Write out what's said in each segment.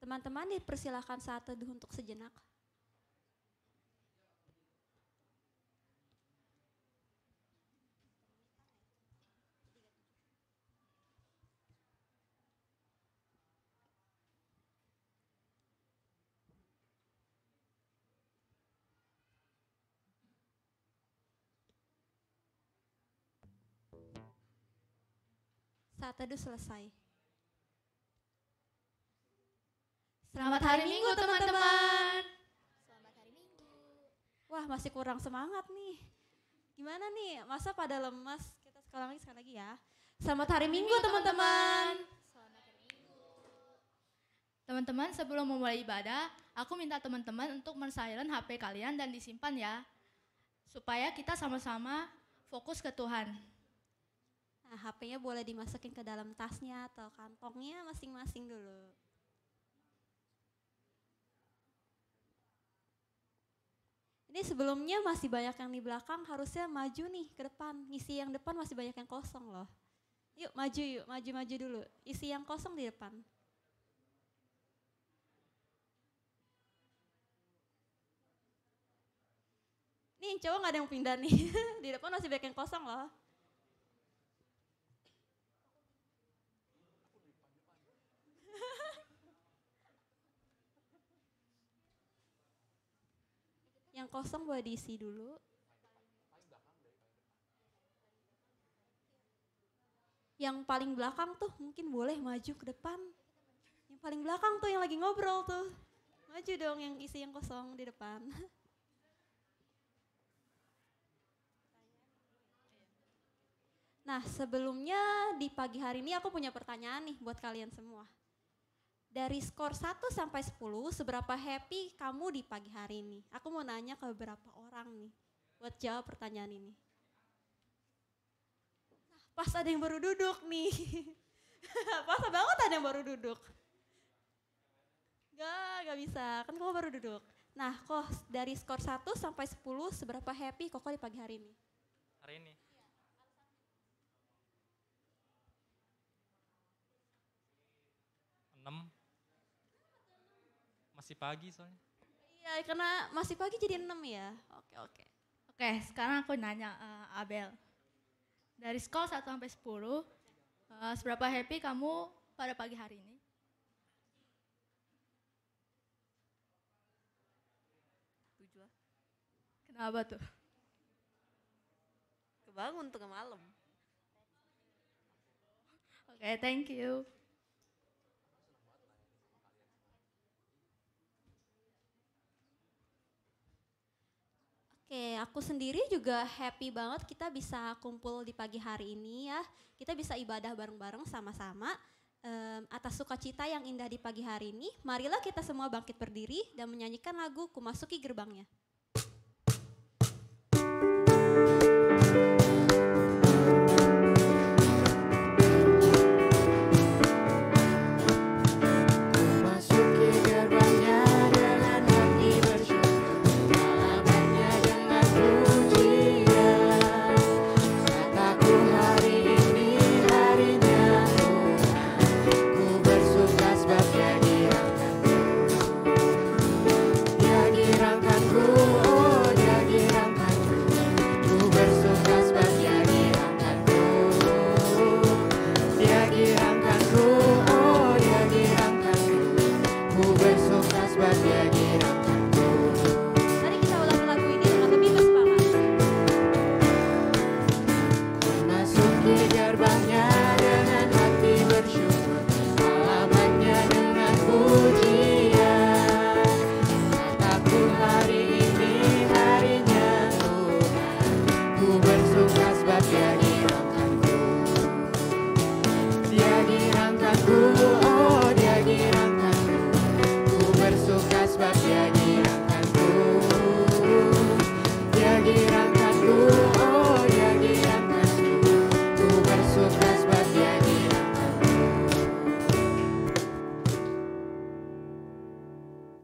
Teman-teman dipersilakan saat teduh untuk sejenak. Saat teduh selesai. Selamat hari Minggu teman-teman. Selamat hari Minggu. Wah, masih kurang semangat nih. Gimana nih? Masa pada lemas? Kita sekali lagi ya. Selamat hari Minggu teman-teman. Selamat hari Minggu. Teman-teman, sebelum memulai ibadah, aku minta teman-teman untuk men-silent HP kalian dan disimpan ya. Supaya kita sama-sama fokus ke Tuhan. Nah, HP-nya boleh dimasukin ke dalam tasnya atau kantongnya masing-masing dulu. Ini sebelumnya masih banyak yang di belakang, harusnya maju nih ke depan. Ngisi yang depan masih banyak yang kosong loh. Yuk, maju dulu. Isi yang kosong di depan. Nih, cowok gak ada yang pindah nih. Di depan masih banyak yang kosong loh. Yang kosong boleh diisi dulu. Yang paling belakang tuh mungkin boleh maju ke depan. Yang paling belakang tuh yang lagi ngobrol tuh. Maju dong yang isi yang kosong di depan. Nah, sebelumnya di pagi hari ini aku punya pertanyaan nih buat kalian semua. Dari skor 1 sampai 10, seberapa happy kamu di pagi hari ini? Aku mau nanya ke beberapa orang nih buat jawab pertanyaan ini. Nah, pas ada yang baru duduk nih. Pas banget ada yang baru duduk. Gak bisa, kan kamu baru duduk. Nah, kok dari skor 1 sampai 10, seberapa happy Koko di pagi hari ini? Hari ini 6. Masih pagi soalnya. Iya, karena masih pagi jadi 6 ya. Oke. Oke, sekarang aku nanya Abel. Dari skor 1 sampai 10, seberapa happy kamu pada pagi hari ini? 7 lah. Kenapa tuh? Kebangun tengah malam. Oke, thank you. Oke, aku sendiri juga happy banget kita bisa kumpul di pagi hari ini ya. Kita bisa ibadah bareng-bareng sama-sama atas sukacita yang indah di pagi hari ini. Marilah kita semua bangkit berdiri dan menyanyikan lagu Ku Masuki Gerbangnya. Masuki gerbangnya dengan hati bersyukur, halamannya dengan pujian. Kataku hari ini harinya Tuhan, ku bersuka sebab Dia girangkanku. Dia girangkanku, oh Dia girangkanku. Ku bersuka sebab Dia girangkanku. Dia girangkanku, oh Dia girangkanku. Ku bersuka sebab Dia girangkanku. Mari kita ulang lagu ini dengan lebih bersemangat. Masuki gerbangnya dengan hati bersyukur, halamannya dengan pujian. Kataku hari ini harinya Tuhan, ku bersuka sebab Dia girangkanku. Dia girangkanku, oh Dia girangkanku. Ku bersuka sebab Dia girangkanku. Dia girangkanku, oh Dia girangkanku. Ku bersuka sebab Dia girangkanku.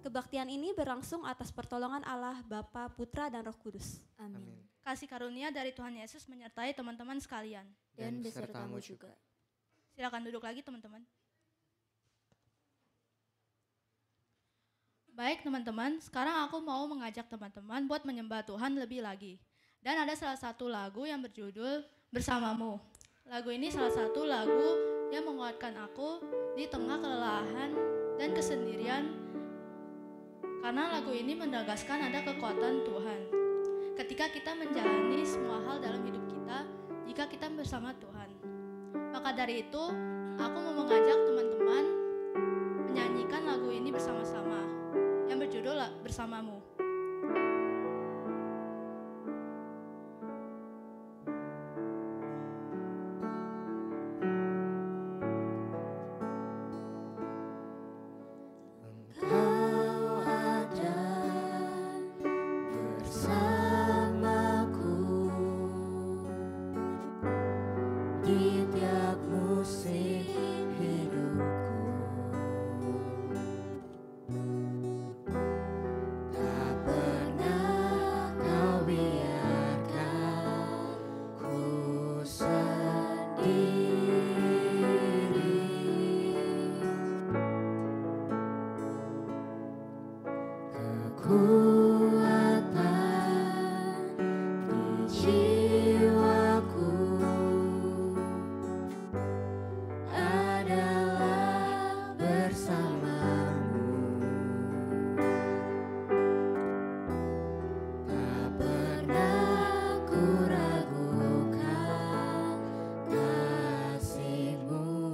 Kebaktian ini berlangsung atas pertolongan Allah Bapa, Putra, dan Roh Kudus. Amin. Kasih karunia dari Tuhan Yesus menyertai teman-teman sekalian. Dan besertamu juga. Silakan duduk lagi teman-teman. Baik teman-teman, sekarang aku mau mengajak teman-teman buat menyembah Tuhan lebih lagi. Dan ada salah satu lagu yang berjudul Bersamamu. Lagu ini salah satu lagu yang menguatkan aku di tengah kelelahan dan kesendirian. Karena lagu ini menegaskan ada kekuatan Tuhan. Ketika kita menjalani semua hal dalam hidup kita, jika kita bersama Tuhan. Maka dari itu, aku mau mengajak teman-teman menyanyikan lagu ini bersama-sama yang berjudul Bersamamu. Engkau ada bersamaku di tiap musim hidupku. Tak pernah kau biarkan ku sendiri. Kekuatan di jiwaku adalah bersamamu. Tak pernah ku ragukan kasih-Mu.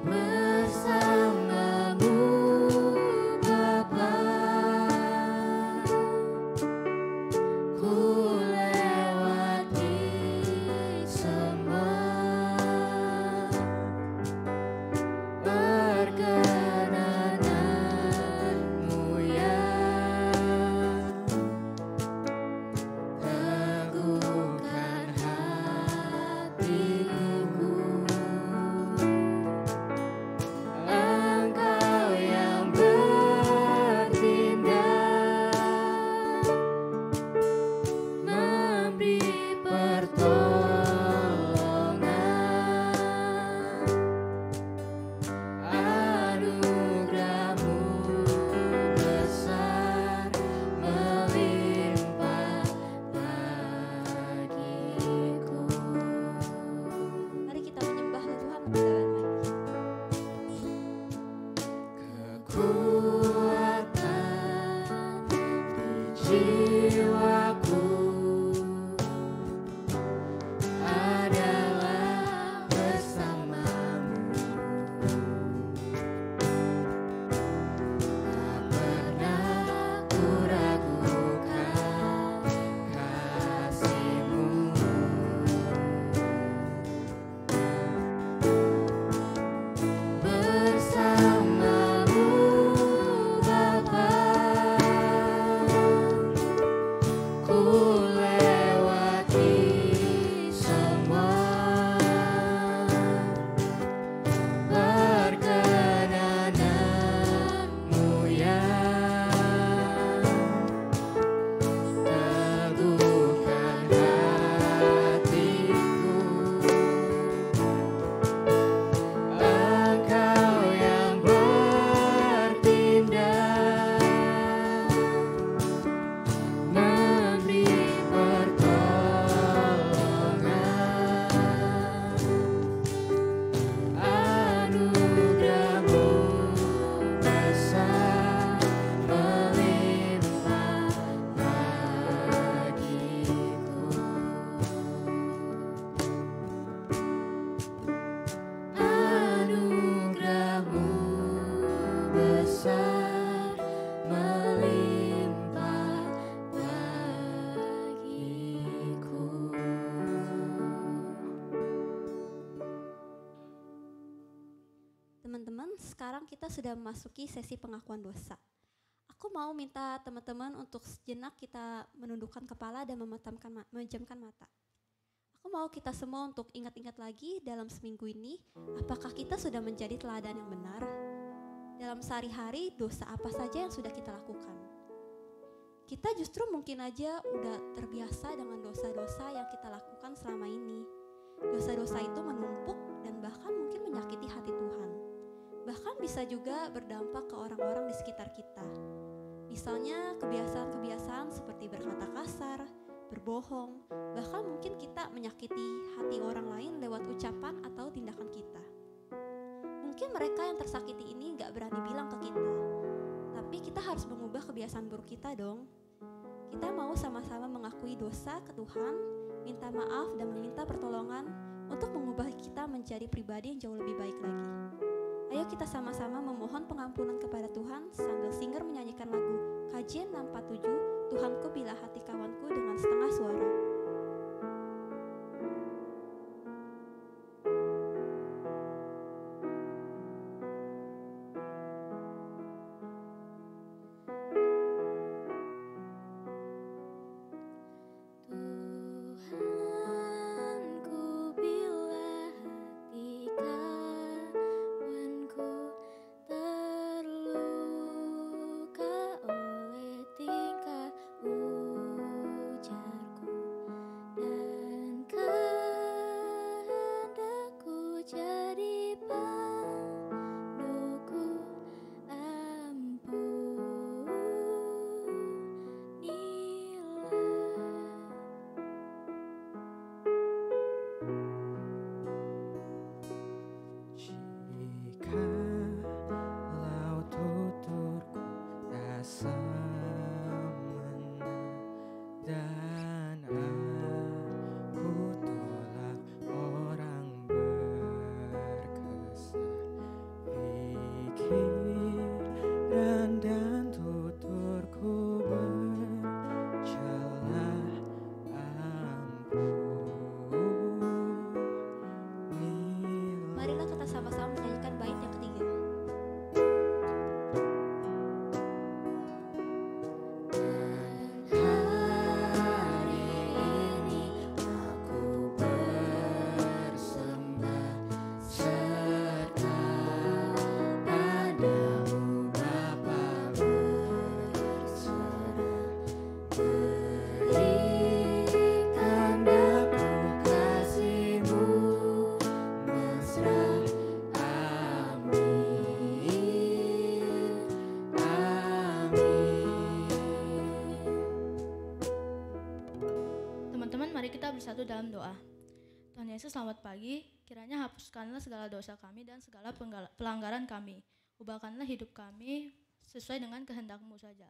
Bersamamu Bapa, ku lewati semua perkenanan-Mu ya. Teguhkan hatiku. Engkau yang bertindak, memberi pertolongan, anugerah-Mu besar melimpah bagiku. Mari kita menyembah Tuhan lebih dalam lagi. Kekuatan di jiwaku adalah bersamamu. Tak pernah ku ragukan kasih-Mu. Bersamamu Bapa, ku lewati semua perkenanan-Mu ya. Teguhkan hatiku. Engkau yang bertindak, memberi pertolongan, anugerah-Mu besar melimpah bagiku. Anugerah-Mu besar melimpah bagiku. Teman-teman, sekarang kita sudah memasuki sesi pengakuan dosa. Aku mau minta teman-teman untuk sejenak kita menundukkan kepala dan memejamkan mata. Aku mau kita semua untuk ingat-ingat lagi dalam seminggu ini, apakah kita sudah menjadi teladan yang benar? Dalam sehari-hari, dosa apa saja yang sudah kita lakukan? Kita justru mungkin aja udah terbiasa dengan dosa-dosa yang kita lakukan selama ini. dosa-dosa itu menumpuk dan bahkan mungkin menyakiti hati Tuhan. Bahkan bisa juga berdampak ke orang-orang di sekitar kita. Misalnya kebiasaan-kebiasaan seperti berkata kasar, berbohong, bahkan mungkin kita menyakiti hati orang lain lewat ucapan atau tindakan kita. Mungkin mereka yang tersakiti ini gak berani bilang ke kita, tapi kita harus mengubah kebiasaan buruk kita dong. Kita mau sama-sama mengakui dosa ke Tuhan, minta maaf dan meminta pertolongan untuk mengubah kita menjadi pribadi yang jauh lebih baik lagi. Ayo kita sama-sama memohon pengampunan kepada Tuhan sambil singer menyanyikan lagu Kajian 647, Tuhanku bila hati kawanku dengan setengah suara. Tuhanku bila hati kawanku terluka oleh tingkah ujarku dan kehendakku jadi panduku, Jikalau tuturku rasa menang dan aku tolak orang berkesah, pikiran dan tuturku bercelah, Marilah kita sama-sama menyanyikan bait yang ketiga. hari ini aku bersembah serta padamu Bapa berserah, berikan daku kasih-Mu mesra, amin, amin. Teman-teman, mari kita bersatu dalam doa. Tuhan Yesus, selamat pagi. Kiranya hapuskanlah segala dosa kami dan segala pelanggaran kami. Ubahkanlah hidup kami sesuai dengan kehendak-Mu saja.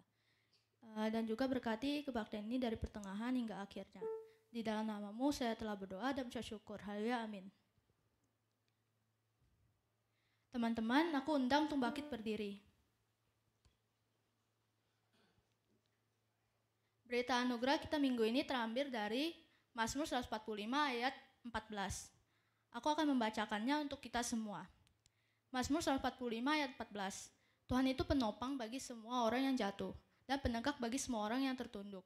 Dan juga berkati kebaktian ini dari pertengahan hingga akhirnya. Di dalam nama-Mu saya telah berdoa dan mengucap syukur. Haleluya, amin. Teman-teman, aku undang Tumbakit berdiri. Berita anugerah kita minggu ini terambil dari Mazmur 145 ayat 14. Aku akan membacakannya untuk kita semua. Mazmur 145 ayat 14. Tuhan itu penopang bagi semua orang yang jatuh dan penegak bagi semua orang yang tertunduk.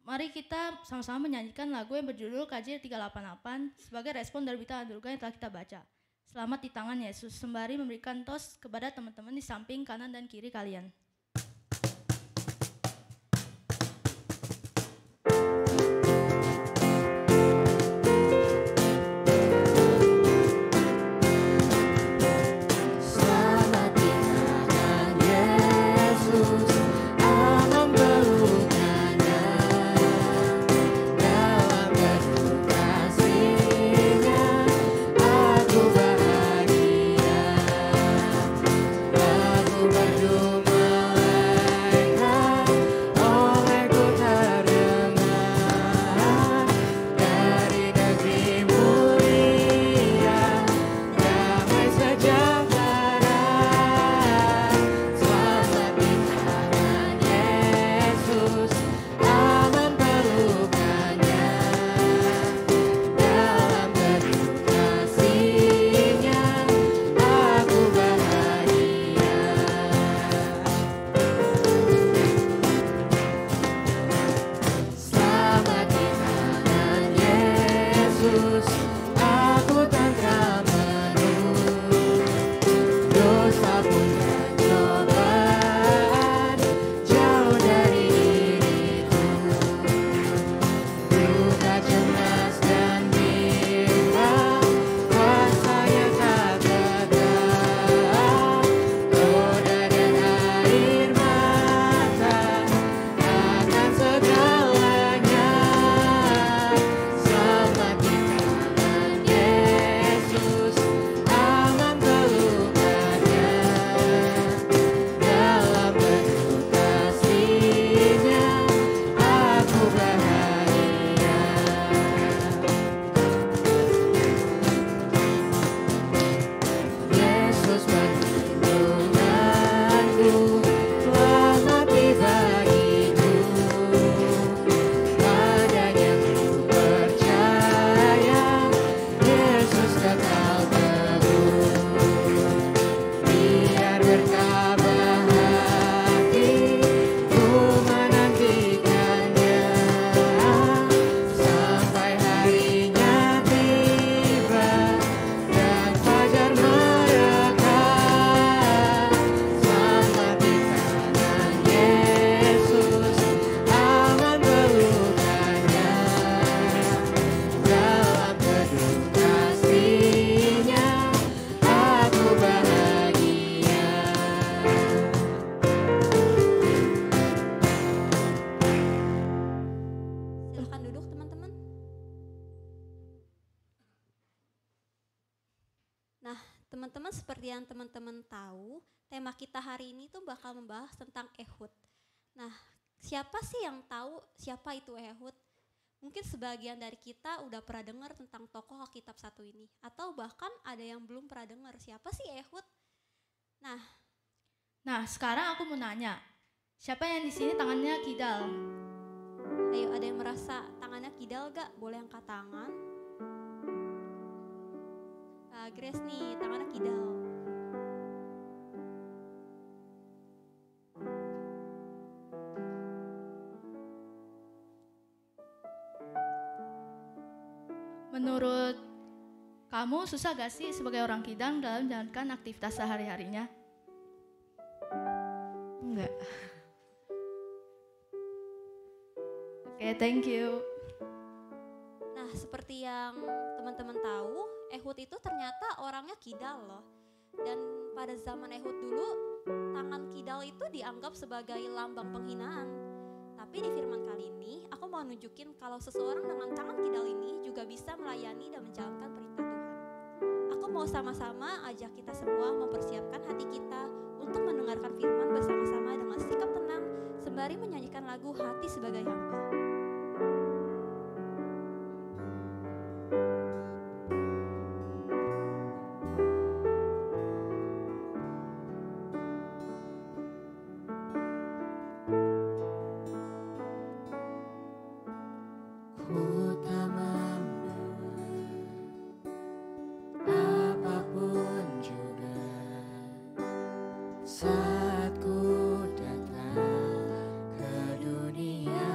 Mari kita sama-sama menyanyikan lagu yang berjudul KJ 388 sebagai respon dari berita anugerah yang telah kita baca. Selamat di tangan Yesus, sembari memberikan tos kepada teman-teman di samping kanan dan kiri kalian. Selamat di tangan Yesus, aman pelukannya, dalam bentuk kasih-Nya aku bahagia, aku berdumai teman-teman seperti yang teman-teman tahu, tema kita hari ini tuh bakal membahas tentang Ehud. Nah, siapa sih yang tahu siapa itu Ehud? Mungkin sebagian dari kita udah pernah dengar tentang tokoh Alkitab satu ini, atau bahkan ada yang belum pernah dengar siapa sih Ehud. Nah, sekarang aku mau nanya, siapa yang di sini tangannya kidal? Ayo, ada yang merasa tangannya kidal gak? Boleh angkat tangan. Grace nih, tangannya kidal. Menurut kamu susah gak sih sebagai orang kidal dalam menjalankan aktivitas sehari-harinya? Enggak. Oke, thank you. Nah, seperti yang teman-teman tahu, Ehud itu ternyata orangnya kidal loh. Dan pada zaman Ehud dulu, tangan kidal itu dianggap sebagai lambang penghinaan. Tapi di firman kali ini, aku mau nunjukin kalau seseorang dengan tangan kidal ini juga bisa melayani dan menjalankan perintah Tuhan. Aku mau sama-sama ajak kita semua mempersiapkan hati kita untuk mendengarkan firman bersama-sama dengan sikap tenang, sembari menyanyikan lagu Hati Sebagai Hamba. Ku tak membawa apapun juga saat ku datang ke dunia.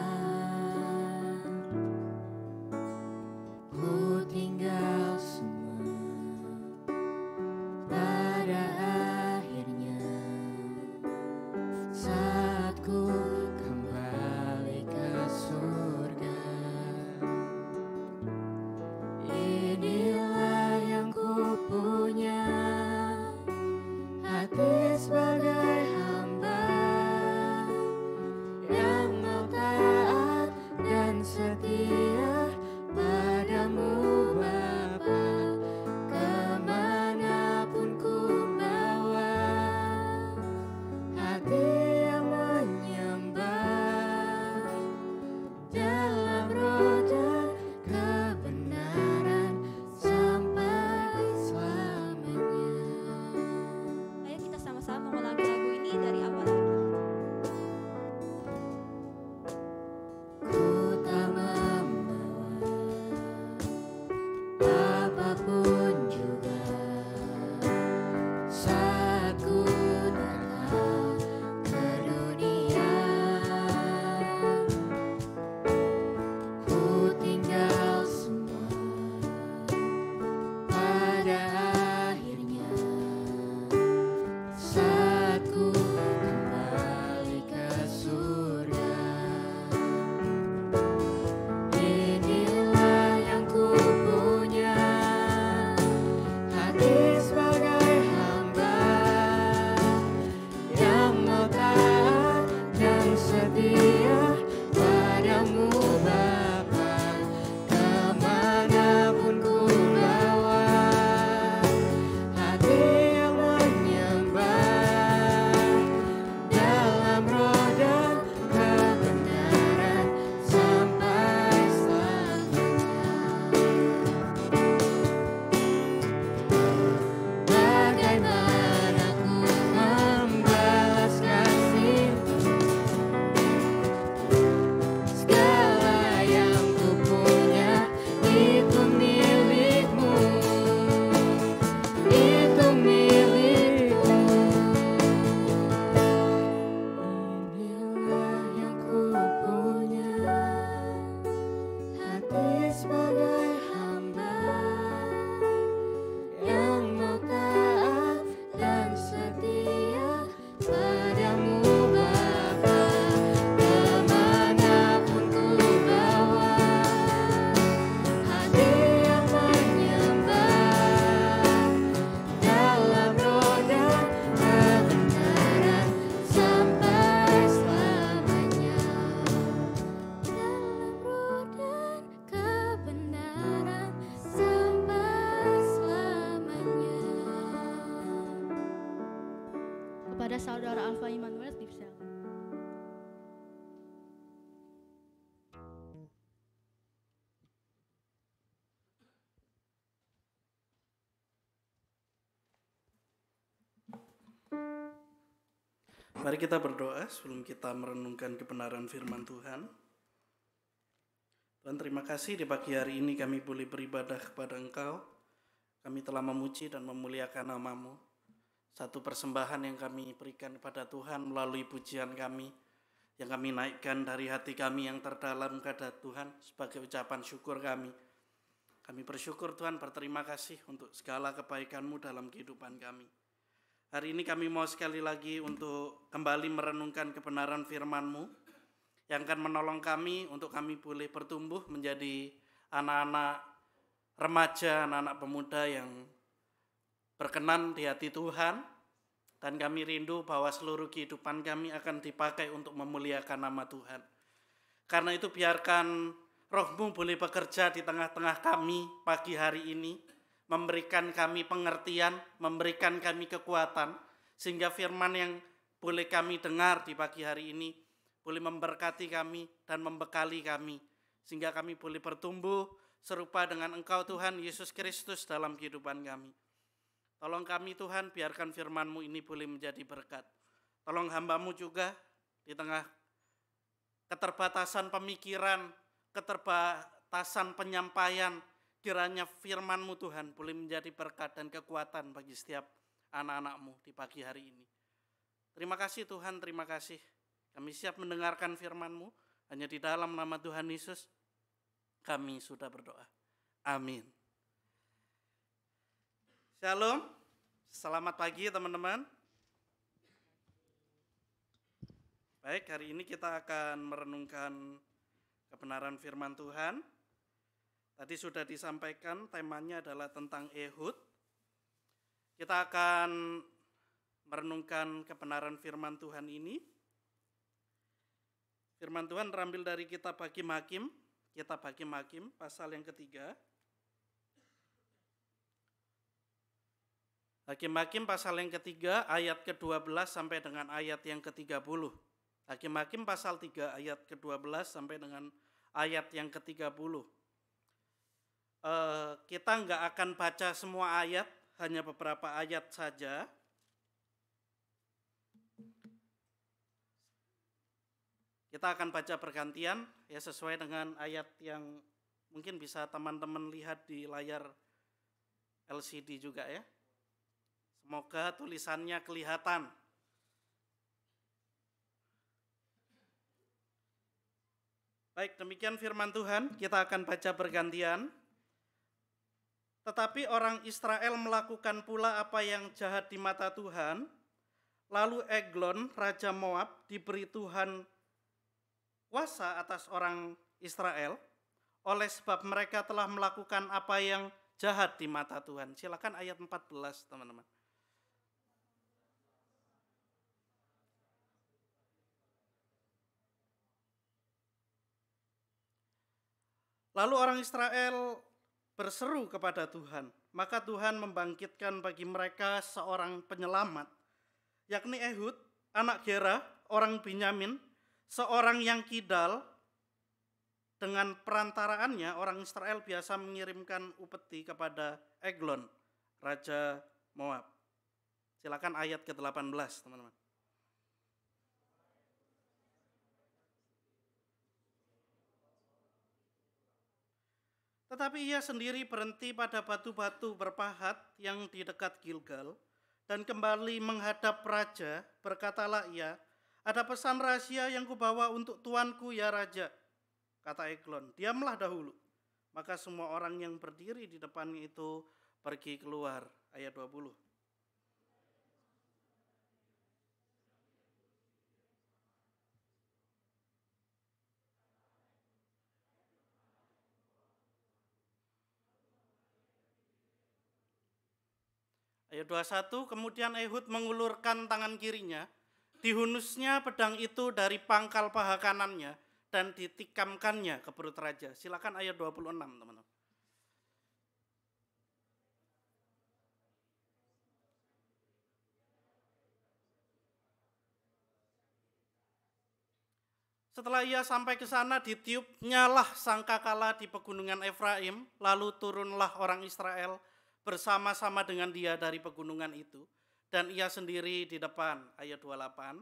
saudara Alfa Immanuel dipersilakan. Mari kita berdoa sebelum kita merenungkan kebenaran firman Tuhan. Tuhan, terima kasih di pagi hari ini kami boleh beribadah kepada Engkau. Kami telah memuji dan memuliakan nama-Mu. Satu persembahan yang kami berikan kepada Tuhan melalui pujian kami, yang kami naikkan dari hati kami yang terdalam kepada Tuhan sebagai ucapan syukur kami. Kami bersyukur Tuhan, berterima kasih untuk segala kebaikan-Mu dalam kehidupan kami. Hari ini kami mau sekali lagi untuk kembali merenungkan kebenaran firman-Mu yang akan menolong kami untuk kami boleh bertumbuh menjadi anak-anak remaja, anak-anak pemuda yang berkenan di hati Tuhan. Dan kami rindu bahwa seluruh kehidupan kami akan dipakai untuk memuliakan nama Tuhan. Karena itu biarkan Roh-Mu boleh bekerja di tengah-tengah kami pagi hari ini, memberikan kami pengertian, memberikan kami kekuatan, sehingga firman yang boleh kami dengar di pagi hari ini, boleh memberkati kami dan membekali kami, sehingga kami boleh bertumbuh serupa dengan Engkau Tuhan Yesus Kristus dalam kehidupan kami. Tolong kami Tuhan, biarkan firman-Mu ini boleh menjadi berkat. Tolong hamba-Mu juga di tengah keterbatasan pemikiran, keterbatasan penyampaian, kiranya firman-Mu Tuhan boleh menjadi berkat dan kekuatan bagi setiap anak-anak-Mu di pagi hari ini. Terima kasih Tuhan, terima kasih. Kami siap mendengarkan firman-Mu, hanya di dalam nama Tuhan Yesus kami sudah berdoa. Amin. Shalom, selamat pagi teman-teman. Baik, hari ini kita akan merenungkan kebenaran firman Tuhan. Tadi sudah disampaikan, temanya adalah tentang Ehud. Kita akan merenungkan kebenaran firman Tuhan ini. Firman Tuhan terambil dari kitab Hakim-Hakim, pasal yang ketiga. Hakim-Hakim pasal yang ketiga, ayat ke-12 sampai dengan ayat yang ke-30. Hakim-Hakim pasal 3, ayat ke-12 sampai dengan ayat yang ke-30. Kita nggak akan baca semua ayat, hanya beberapa ayat saja. Kita akan baca bergantian, ya sesuai dengan ayat yang mungkin bisa teman-teman lihat di layar LCD juga ya. Semoga tulisannya kelihatan. Baik, demikian firman Tuhan, kita akan baca bergantian. Tetapi orang Israel melakukan pula apa yang jahat di mata Tuhan. Lalu Eglon, Raja Moab, diberi Tuhan kuasa atas orang Israel, oleh sebab mereka telah melakukan apa yang jahat di mata Tuhan. Silakan ayat 14 teman-teman. Lalu orang Israel berseru kepada Tuhan, maka Tuhan membangkitkan bagi mereka seorang penyelamat, yakni Ehud, anak Gera, orang Benyamin, seorang yang kidal. Dengan perantaraannya orang Israel biasa mengirimkan upeti kepada Eglon, Raja Moab. Silakan ayat ke-18 teman-teman. Tetapi ia sendiri berhenti pada batu-batu berpahat yang di dekat Gilgal dan kembali menghadap raja. Berkatalah ia, ada pesan rahasia yang kubawa untuk tuanku ya raja. Kata Eglon, diamlah dahulu. Maka semua orang yang berdiri di depannya itu pergi keluar. Ayat 20. Ayat 21, kemudian Ehud mengulurkan tangan kirinya, dihunusnya pedang itu dari pangkal paha kanannya, dan ditikamkannya ke perut raja. Silakan ayat 26 teman-teman. Setelah ia sampai ke sana, ditiupnyalah sangkakala di pegunungan Efraim, lalu turunlah orang Israel bersama-sama dengan dia dari pegunungan itu, dan ia sendiri di depan. Ayat 28.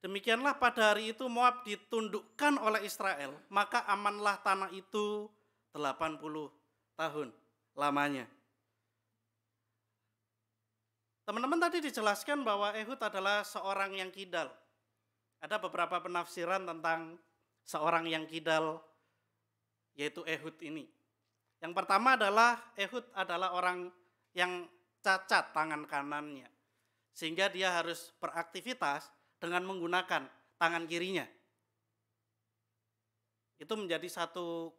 Demikianlah pada hari itu Moab ditundukkan oleh Israel, maka amanlah tanah itu 80 tahun lamanya. Teman-teman tadi dijelaskan bahwa Ehud adalah seorang yang kidal. Ada beberapa penafsiran tentang seorang yang kidal, yaitu Ehud ini. Yang pertama adalah Ehud adalah orang yang cacat tangan kanannya, sehingga dia harus beraktivitas dengan menggunakan tangan kirinya. Itu menjadi satu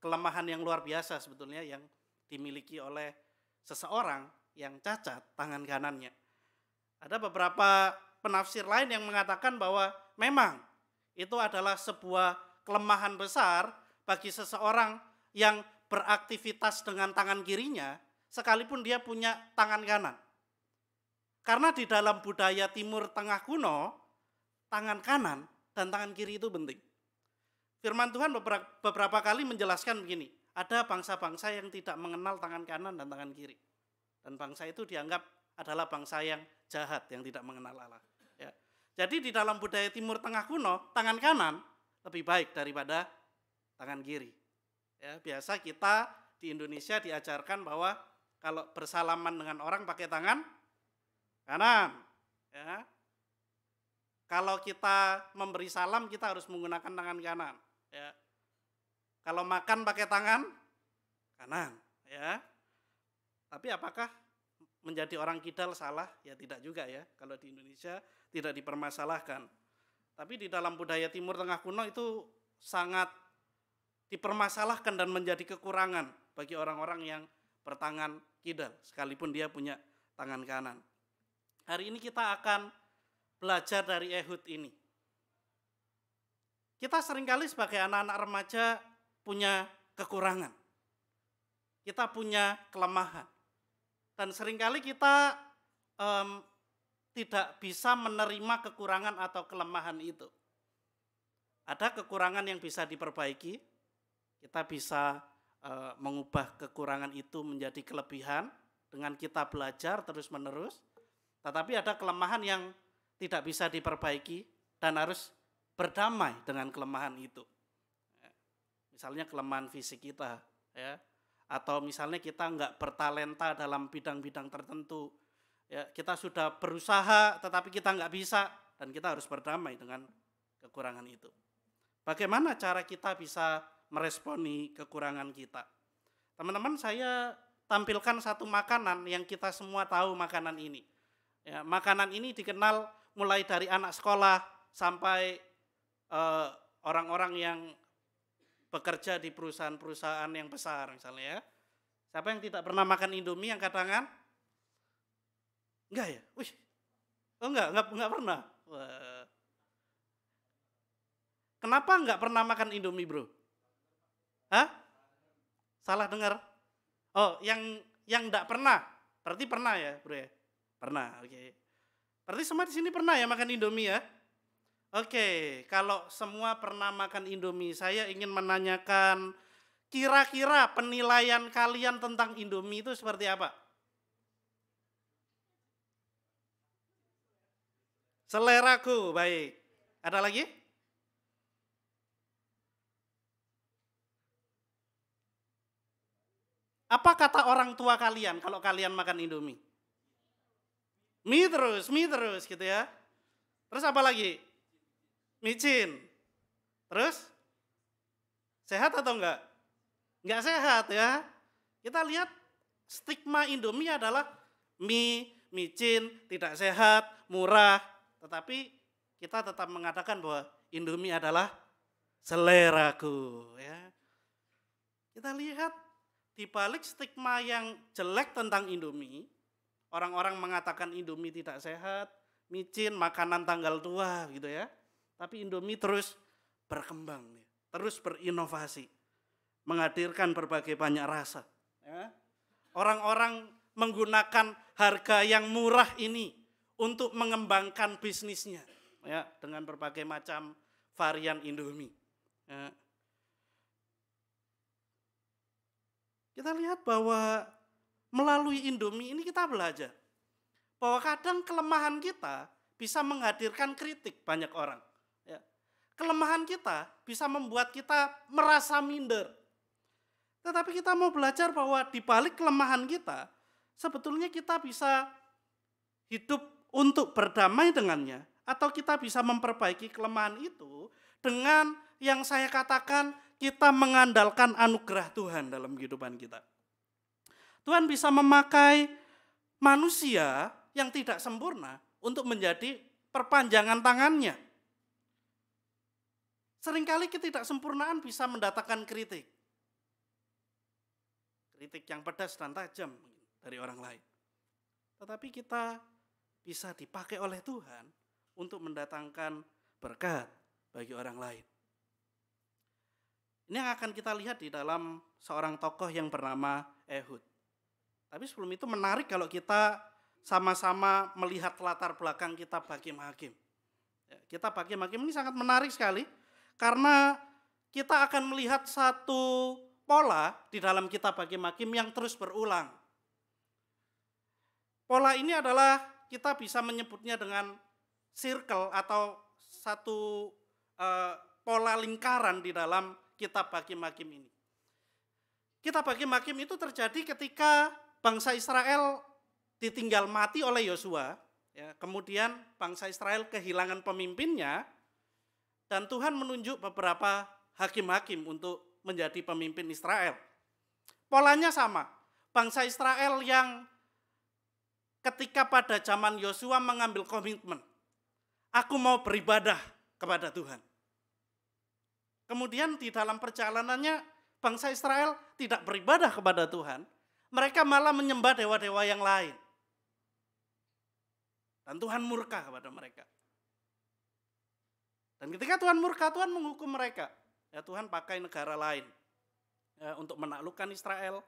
kelemahan yang luar biasa sebetulnya yang dimiliki oleh seseorang yang cacat tangan kanannya. Ada beberapa penafsir lain yang mengatakan bahwa memang itu adalah sebuah kelemahan besar bagi seseorang yang beraktivitas dengan tangan kirinya sekalipun dia punya tangan kanan. Karena di dalam budaya Timur Tengah kuno, tangan kanan dan tangan kiri itu penting. Firman Tuhan beberapa kali menjelaskan begini, ada bangsa-bangsa yang tidak mengenal tangan kanan dan tangan kiri. Dan bangsa itu dianggap adalah bangsa yang jahat, yang tidak mengenal Allah. Ya. Jadi di dalam budaya Timur Tengah kuno, tangan kanan lebih baik daripada tangan kiri. Ya, biasa kita di Indonesia diajarkan bahwa kalau bersalaman dengan orang pakai tangan kanan, ya. Kalau kita memberi salam kita harus menggunakan tangan kanan, ya. Kalau makan pakai tangan kanan, ya. Tapi apakah menjadi orang kidal salah? Ya tidak juga ya. Kalau di Indonesia tidak dipermasalahkan. Tapi di dalam budaya Timur Tengah kuno itu sangat dipermasalahkan dan menjadi kekurangan bagi orang-orang yang bertangan kidal, sekalipun dia punya tangan kanan. Hari ini kita akan belajar dari Ehud ini. Kita seringkali sebagai anak-anak remaja punya kekurangan. Kita punya kelemahan. Dan seringkali kita tidak bisa menerima kekurangan atau kelemahan itu. Ada kekurangan yang bisa diperbaiki. Kita bisa mengubah kekurangan itu menjadi kelebihan dengan kita belajar terus-menerus. Tetapi ada kelemahan yang tidak bisa diperbaiki dan harus berdamai dengan kelemahan itu. Misalnya kelemahan fisik kita, ya, atau misalnya kita enggak bertalenta dalam bidang-bidang tertentu. Ya, kita sudah berusaha tetapi kita enggak bisa dan kita harus berdamai dengan kekurangan itu. Bagaimana cara kita bisa meresponi kekurangan kita? Teman-teman, saya tampilkan satu makanan yang kita semua tahu makanan ini. Ya, makanan ini dikenal mulai dari anak sekolah sampai orang-orang yang bekerja di perusahaan-perusahaan yang besar misalnya ya. Siapa yang tidak pernah makan Indomie yang tangan? Enggak ya? Wih. Oh enggak pernah. Wah. Kenapa enggak pernah makan Indomie, Bro? Hah? Salah dengar? Oh, yang enggak pernah. Berarti pernah ya, Bro ya? Pernah, oke. Berarti semua di sini pernah ya makan Indomie ya? Oke, kalau semua pernah makan Indomie, saya ingin menanyakan kira-kira penilaian kalian tentang Indomie itu seperti apa? Seleraku, baik. Ada lagi? Apa kata orang tua kalian kalau kalian makan Indomie? Mie terus gitu ya. Terus apa lagi? Micin. Terus? Sehat atau enggak? Enggak sehat ya. Kita lihat stigma Indomie adalah mie, micin, tidak sehat, murah. Tetapi kita tetap mengatakan bahwa Indomie adalah seleraku ya. Kita lihat di balik stigma yang jelek tentang Indomie, orang-orang mengatakan Indomie tidak sehat, micin, makanan tanggal tua gitu ya. Tapi Indomie terus berkembang, terus berinovasi, menghadirkan berbagai banyak rasa. Ya. Orang-orang menggunakan harga yang murah ini untuk mengembangkan bisnisnya, ya, dengan berbagai macam varian Indomie. Ya. Kita lihat bahwa melalui Indomie ini kita belajar bahwa kadang kelemahan kita bisa menghadirkan kritik banyak orang. Ya. Kelemahan kita bisa membuat kita merasa minder. Tetapi kita mau belajar bahwa di balik kelemahan kita, sebetulnya kita bisa hidup untuk berdamai dengannya, atau kita bisa memperbaiki kelemahan itu dengan yang saya katakan kita mengandalkan anugerah Tuhan dalam kehidupan kita. Tuhan bisa memakai manusia yang tidak sempurna untuk menjadi perpanjangan tangannya. Seringkali ketidaksempurnaan bisa mendatangkan kritik. Kritik yang pedas dan tajam dari orang lain. Tetapi kita bisa dipakai oleh Tuhan untuk mendatangkan berkat bagi orang lain. Ini yang akan kita lihat di dalam seorang tokoh yang bernama Ehud. Tapi sebelum itu menarik kalau kita sama-sama melihat latar belakang kitab Hakim-Hakim. Kitab Hakim-Hakim ini sangat menarik sekali karena kita akan melihat satu pola di dalam kitab Hakim-Hakim yang terus berulang. Pola ini adalah kita bisa menyebutnya dengan circle atau satu pola lingkaran di dalam kitab Hakim-Hakim ini. Kitab Hakim-Hakim itu terjadi ketika bangsa Israel ditinggal mati oleh Yosua, ya, kemudian bangsa Israel kehilangan pemimpinnya, dan Tuhan menunjuk beberapa hakim-hakim untuk menjadi pemimpin Israel. Polanya sama, bangsa Israel yang ketika pada zaman Yosua mengambil komitmen, aku mau beribadah kepada Tuhan. Kemudian di dalam perjalanannya bangsa Israel tidak beribadah kepada Tuhan, mereka malah menyembah dewa-dewa yang lain. Dan Tuhan murka kepada mereka. Dan ketika Tuhan murka, Tuhan menghukum mereka. Ya, Tuhan pakai negara lain ya, untuk menaklukkan Israel.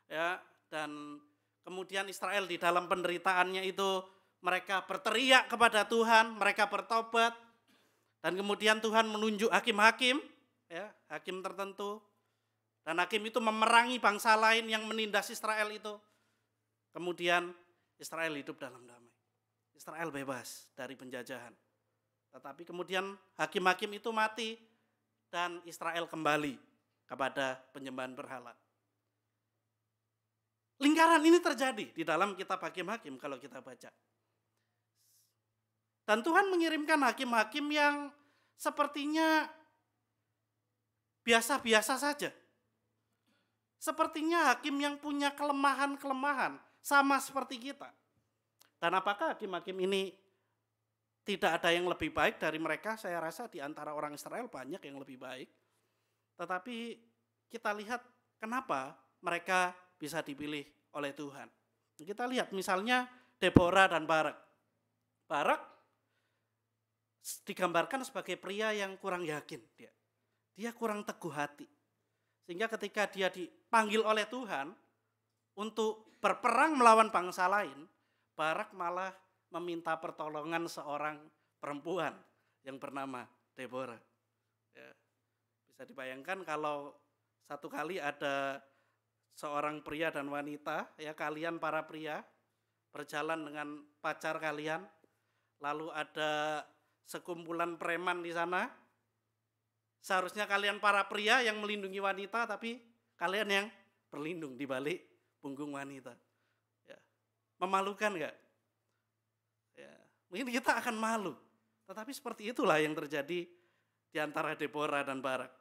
Ya, dan kemudian Israel di dalam penderitaannya itu mereka berteriak kepada Tuhan, mereka bertobat. Dan kemudian Tuhan menunjuk hakim-hakim, ya, hakim tertentu. Dan hakim itu memerangi bangsa lain yang menindas Israel itu. Kemudian Israel hidup dalam damai. Israel bebas dari penjajahan. Tetapi kemudian hakim-hakim itu mati dan Israel kembali kepada penyembahan berhala. Lingkaran ini terjadi di dalam kitab Hakim-Hakim kalau kita baca. Dan Tuhan mengirimkan hakim-hakim yang sepertinya biasa-biasa saja. Sepertinya hakim yang punya kelemahan-kelemahan sama seperti kita. Dan apakah hakim-hakim ini tidak ada yang lebih baik dari mereka? Saya rasa di antara orang Israel banyak yang lebih baik. Tetapi kita lihat kenapa mereka bisa dipilih oleh Tuhan. Kita lihat misalnya Deborah dan Barak. Barak digambarkan sebagai pria yang kurang yakin. Dia kurang teguh hati. Sehingga ketika dia dipanggil oleh Tuhan untuk berperang melawan bangsa lain, Barak malah meminta pertolongan seorang perempuan yang bernama Deborah. Ya, bisa dibayangkan kalau satu kali ada seorang pria dan wanita, ya kalian para pria berjalan dengan pacar kalian, lalu ada sekumpulan preman di sana. Seharusnya kalian para pria yang melindungi wanita, tapi kalian yang berlindung di balik punggung wanita. Ya. Memalukan enggak? Ya. Mungkin kita akan malu. Tetapi seperti itulah yang terjadi di antara Deborah dan Barak.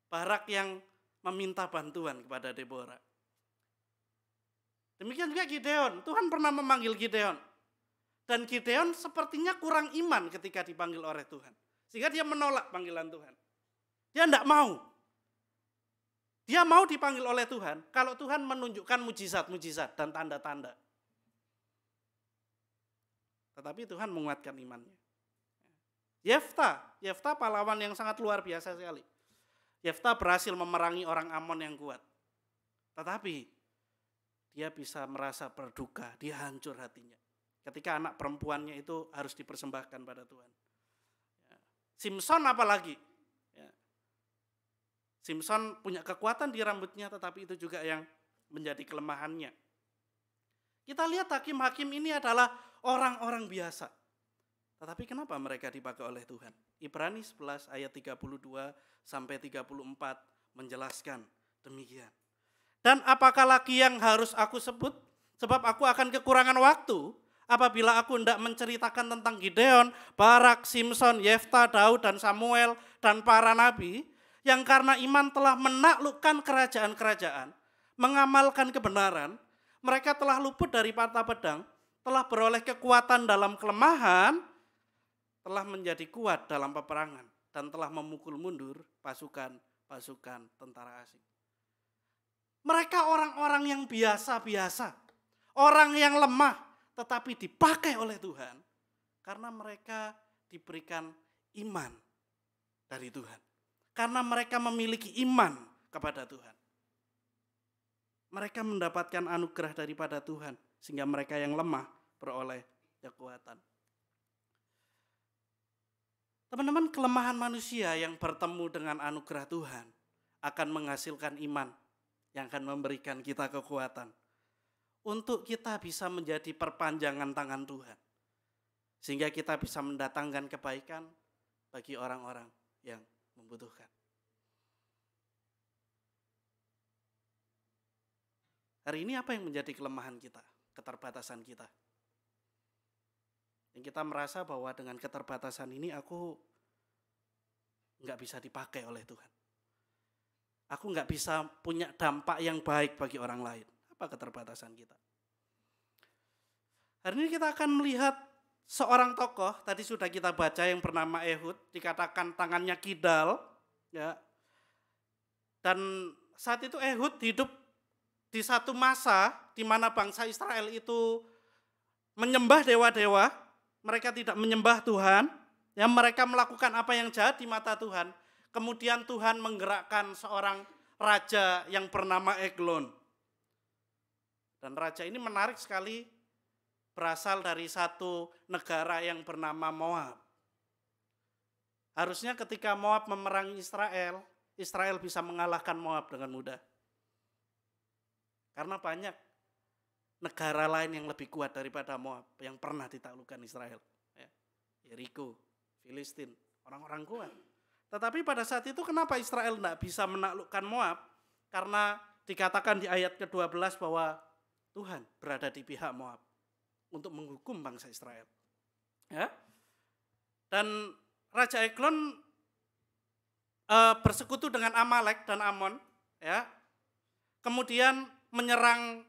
Barak yang meminta bantuan kepada Deborah. Demikian juga Gideon. Tuhan pernah memanggil Gideon. Dan Gideon sepertinya kurang iman ketika dipanggil oleh Tuhan. Sehingga dia menolak panggilan Tuhan. Dia tidak mau. Dia mau dipanggil oleh Tuhan kalau Tuhan menunjukkan mujizat-mujizat dan tanda-tanda. tetapi Tuhan menguatkan imannya. Yefta pahlawan yang sangat luar biasa sekali. Yefta berhasil memerangi orang Amon yang kuat. Tetapi dia bisa merasa berduka, dia hancur hatinya. Ketika anak perempuannya itu harus dipersembahkan pada Tuhan. Simson apalagi. Simson punya kekuatan di rambutnya, tetapi itu juga yang menjadi kelemahannya. Kita lihat hakim-hakim ini adalah orang-orang biasa. Tetapi kenapa mereka dipakai oleh Tuhan? Ibrani 11 ayat 32 sampai 34 menjelaskan demikian. Dan apakah lagi yang harus aku sebut? Sebab aku akan kekurangan waktu apabila aku hendak menceritakan tentang Gideon, Barak, Simson, Yefta, Daud, dan Samuel, dan para nabi, yang karena iman telah menaklukkan kerajaan-kerajaan, mengamalkan kebenaran, mereka telah luput dari panah pedang, telah beroleh kekuatan dalam kelemahan, telah menjadi kuat dalam peperangan, dan telah memukul mundur pasukan-pasukan tentara asing. Mereka orang-orang yang biasa-biasa, orang yang lemah, tetapi dipakai oleh Tuhan, karena mereka diberikan iman dari Tuhan. Karena mereka memiliki iman kepada Tuhan. Mereka mendapatkan anugerah daripada Tuhan, sehingga mereka yang lemah beroleh kekuatan. Teman-teman, kelemahan manusia yang bertemu dengan anugerah Tuhan akan menghasilkan iman yang akan memberikan kita kekuatan untuk kita bisa menjadi perpanjangan tangan Tuhan, sehingga kita bisa mendatangkan kebaikan bagi orang-orang yang membutuhkan. Hari ini apa yang menjadi kelemahan kita, keterbatasan kita? Yang kita merasa bahwa dengan keterbatasan ini aku nggak bisa dipakai oleh Tuhan. Aku nggak bisa punya dampak yang baik bagi orang lain. Apa keterbatasan kita? Hari ini kita akan melihat seorang tokoh, tadi sudah kita baca yang bernama Ehud, dikatakan tangannya kidal, ya. Dan saat itu Ehud hidup di satu masa di mana bangsa Israel itu menyembah dewa-dewa, mereka tidak menyembah Tuhan, ya, mereka melakukan apa yang jahat di mata Tuhan. Kemudian Tuhan menggerakkan seorang raja yang bernama Eglon. Dan raja ini menarik sekali, berasal dari satu negara yang bernama Moab. Harusnya ketika Moab memerangi Israel, Israel bisa mengalahkan Moab dengan mudah. Karena banyak negara lain yang lebih kuat daripada Moab yang pernah ditaklukkan Israel. Yeriko, Filistin, orang-orang kuat. Tetapi pada saat itu kenapa Israel tidak bisa menaklukkan Moab? Karena dikatakan di ayat ke-12 bahwa Tuhan berada di pihak Moab untuk menghukum bangsa Israel. Ya. Dan Raja Eglon bersekutu dengan Amalek dan Amon, ya. Kemudian menyerang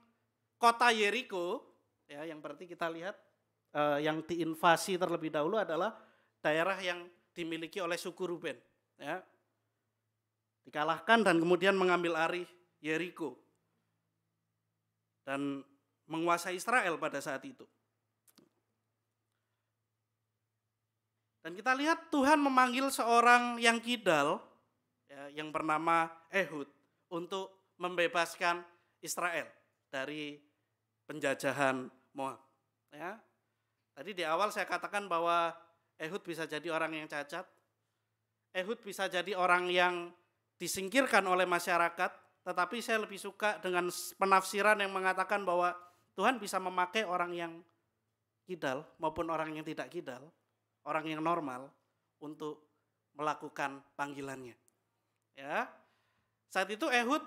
kota Yeriko, ya, yang berarti kita lihat yang diinvasi terlebih dahulu adalah daerah yang dimiliki oleh suku Ruben, ya. Dikalahkan dan kemudian mengambil alih Yeriko dan menguasai Israel pada saat itu. Dan kita lihat Tuhan memanggil seorang yang kidal, ya, yang bernama Ehud, untuk membebaskan Israel dari penjajahan Moab. Ya. Tadi di awal saya katakan bahwa Ehud bisa jadi orang yang cacat, Ehud bisa jadi orang yang disingkirkan oleh masyarakat, tetapi saya lebih suka dengan penafsiran yang mengatakan bahwa Tuhan bisa memakai orang yang kidal maupun orang yang tidak kidal, orang yang normal untuk melakukan panggilannya. Ya. Saat itu Ehud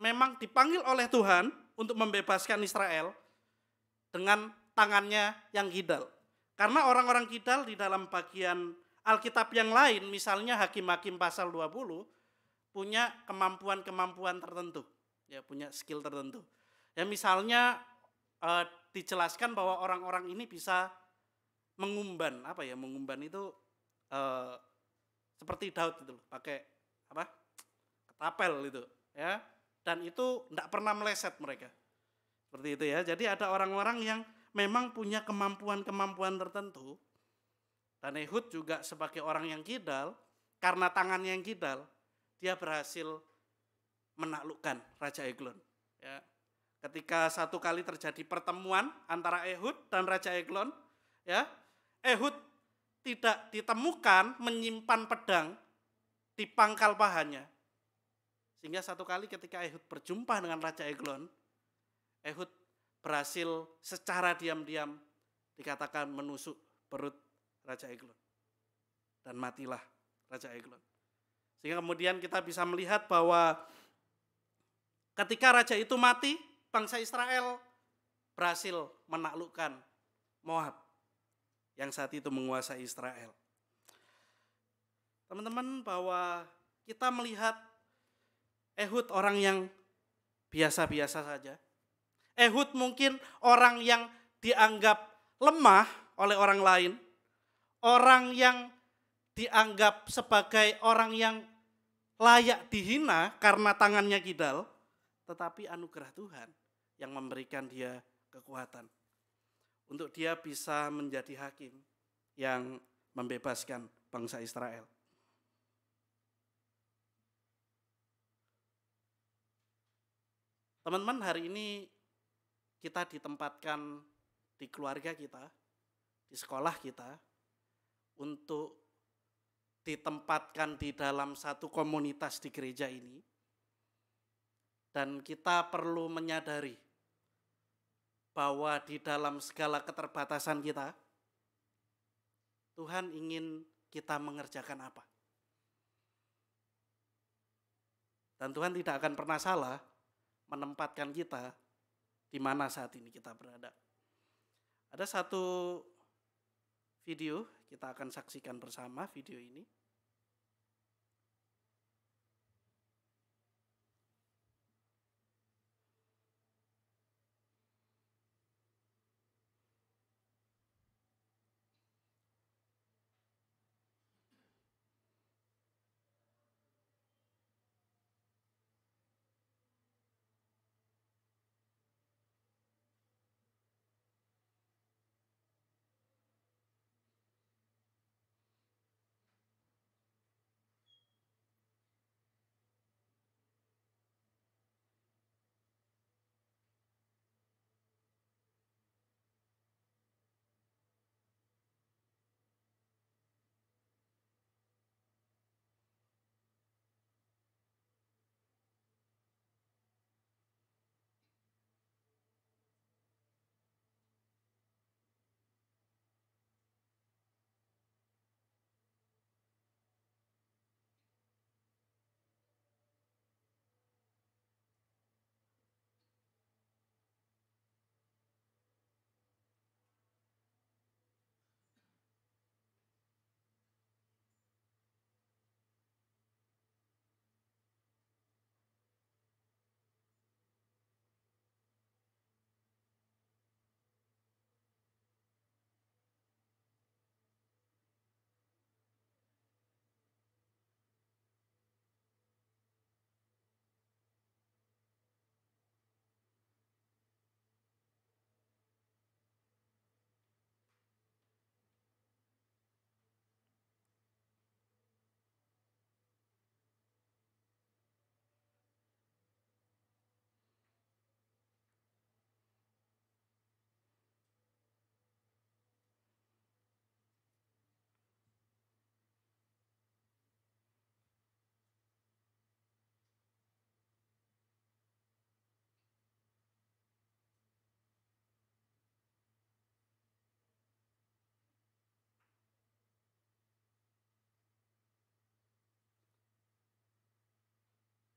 memang dipanggil oleh Tuhan untuk membebaskan Israel dengan tangannya yang kidal. Karena orang-orang kidal di dalam bagian Alkitab yang lain, misalnya Hakim-Hakim pasal 20, punya kemampuan-kemampuan tertentu, ya, punya skill tertentu. Ya, misalnya dijelaskan bahwa orang-orang ini bisa mengumban, apa ya, mengumban itu seperti Daud gitu loh, pakai apa? Ketapel gitu, ya. Dan itu tidak pernah meleset mereka. Seperti itu ya. Jadi ada orang-orang yang memang punya kemampuan-kemampuan tertentu. Dan Ehud juga sebagai orang yang kidal, karena tangannya yang kidal, dia berhasil menaklukkan Raja Eglon. Ya. Ketika satu kali terjadi pertemuan antara Ehud dan Raja Eglon, ya, Ehud tidak ditemukan menyimpan pedang di pangkal pahanya. Sehingga satu kali ketika Ehud berjumpa dengan Raja Eglon, Ehud berhasil secara diam-diam dikatakan menusuk perut Raja Eglon. Dan matilah Raja Eglon. Sehingga kemudian kita bisa melihat bahwa ketika raja itu mati, bangsa Israel berhasil menaklukkan Moab yang saat itu menguasai Israel. Teman-teman, bahwa kita melihat Ehud orang yang biasa-biasa saja. Ehud mungkin orang yang dianggap lemah oleh orang lain. Orang yang dianggap sebagai orang yang layak dihina karena tangannya kidal. Tetapi anugerah Tuhan yang memberikan dia kekuatan. Untuk dia bisa menjadi hakim yang membebaskan bangsa Israel. Teman-teman, hari ini kita ditempatkan di keluarga kita, di sekolah kita, untuk ditempatkan di dalam satu komunitas di gereja ini. Dan kita perlu menyadari bahwa di dalam segala keterbatasan kita, Tuhan ingin kita mengerjakan apa. Dan Tuhan tidak akan pernah salah menempatkan kita di mana saat ini kita berada. Ada satu video, kita akan saksikan bersama video ini.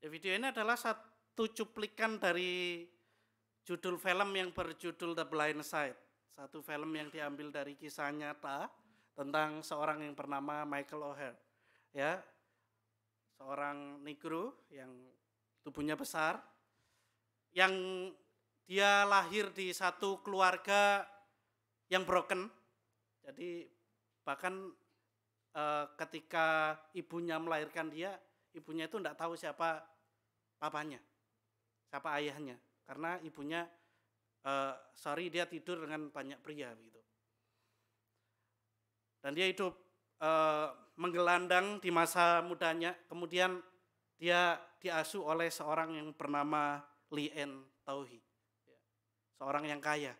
Video ini adalah satu cuplikan dari judul film yang berjudul The Blind Side. Satu film yang diambil dari kisah nyata tentang seorang yang bernama Michael O'Hare. Ya, seorang Negro yang tubuhnya besar, yang dia lahir di satu keluarga yang broken. Jadi bahkan ketika ibunya melahirkan dia, ibunya itu tidak tahu siapa papanya, siapa ayahnya, karena ibunya dia tidur dengan banyak pria gitu. Dan dia hidup menggelandang di masa mudanya, kemudian dia diasuh oleh seorang yang bernama Lien Tauhi, seorang yang kaya.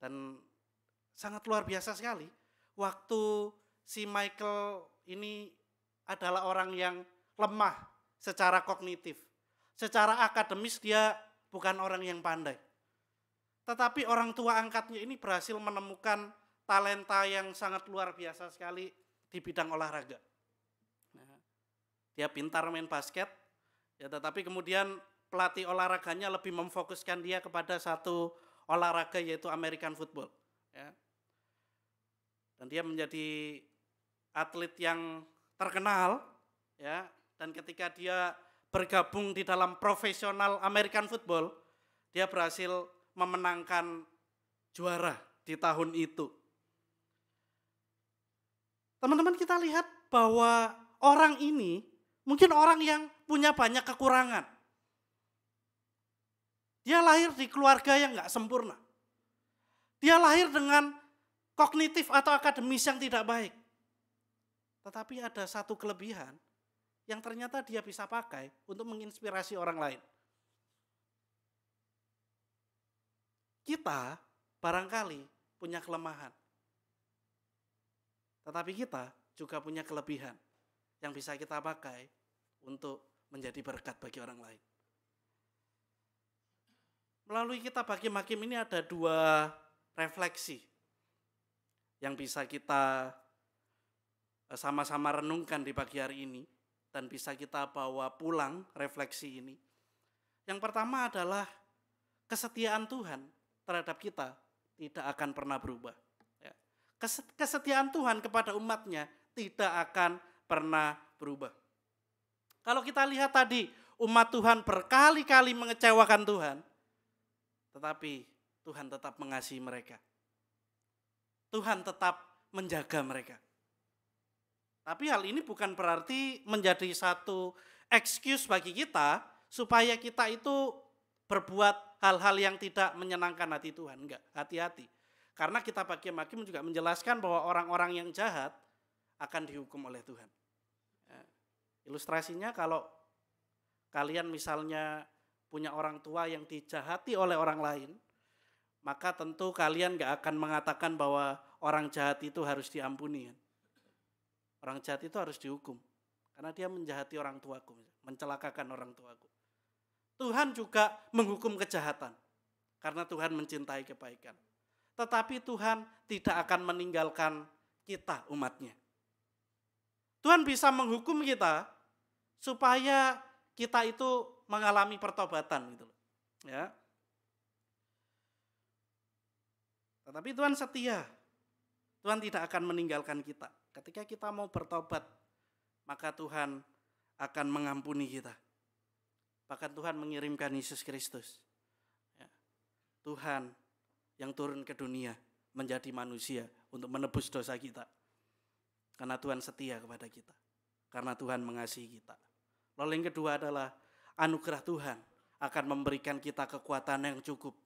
Dan sangat luar biasa sekali, waktu si Michael ini adalah orang yang lemah secara kognitif, secara akademis dia bukan orang yang pandai. Tetapi orang tua angkatnya ini berhasil menemukan talenta yang sangat luar biasa sekali di bidang olahraga. Nah, dia pintar main basket, ya, tetapi kemudian pelatih olahraganya lebih memfokuskan dia kepada satu olahraga yaitu American football. Ya. Dan dia menjadi atlet yang terkenal, ya. Dan ketika dia bergabung di dalam profesional American football, dia berhasil memenangkan juara di tahun itu. Teman-teman, kita lihat bahwa orang ini mungkin orang yang punya banyak kekurangan. Dia lahir di keluarga yang enggak sempurna. Dia lahir dengan kognitif atau akademis yang tidak baik. Tetapi ada satu kelebihan yang ternyata dia bisa pakai untuk menginspirasi orang lain. Kita barangkali punya kelemahan. Tetapi kita juga punya kelebihan yang bisa kita pakai untuk menjadi berkat bagi orang lain. Melalui kitab Hakim-Hakim ini ada dua refleksi yang bisa kita sama-sama renungkan di pagi hari ini dan bisa kita bawa pulang refleksi ini. Yang pertama adalah kesetiaan Tuhan terhadap kita tidak akan pernah berubah. Kesetiaan Tuhan kepada umatnya tidak akan pernah berubah. Kalau kita lihat tadi, umat Tuhan berkali-kali mengecewakan Tuhan, tetapi Tuhan tetap mengasihi mereka. Tuhan tetap menjaga mereka. Tapi hal ini bukan berarti menjadi satu excuse bagi kita supaya kita itu berbuat hal-hal yang tidak menyenangkan hati Tuhan. Enggak, hati-hati. Karena kitab Hakim-Hakim juga menjelaskan bahwa orang-orang yang jahat akan dihukum oleh Tuhan. Ilustrasinya kalau kalian misalnya punya orang tua yang dijahati oleh orang lain, maka tentu kalian gak akan mengatakan bahwa orang jahat itu harus diampuni. Orang jahat itu harus dihukum. Karena dia menjahati orang tuaku, mencelakakan orang tuaku. Tuhan juga menghukum kejahatan. Karena Tuhan mencintai kebaikan. Tetapi Tuhan tidak akan meninggalkan kita umatnya. Tuhan bisa menghukum kita supaya kita itu mengalami pertobatan gitu loh. Ya. Tetapi Tuhan setia. Tuhan tidak akan meninggalkan kita. Ketika kita mau bertobat, maka Tuhan akan mengampuni kita. Bahkan Tuhan mengirimkan Yesus Kristus. Ya. Tuhan yang turun ke dunia menjadi manusia untuk menebus dosa kita. Karena Tuhan setia kepada kita. Karena Tuhan mengasihi kita. Lalu yang kedua adalah anugerah Tuhan akan memberikan kita kekuatan yang cukup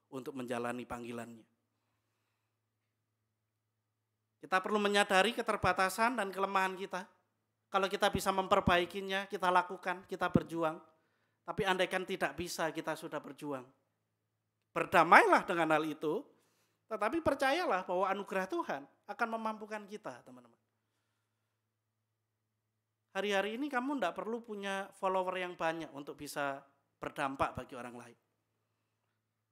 untuk menjalani panggilannya. Kita perlu menyadari keterbatasan dan kelemahan kita. Kalau kita bisa memperbaikinya, kita lakukan, kita berjuang. Tapi andaikan tidak bisa, kita sudah berjuang. Berdamailah dengan hal itu, tetapi percayalah bahwa anugerah Tuhan akan memampukan kita, teman-teman. Hari-hari ini kamu tidak perlu punya follower yang banyak untuk bisa berdampak bagi orang lain.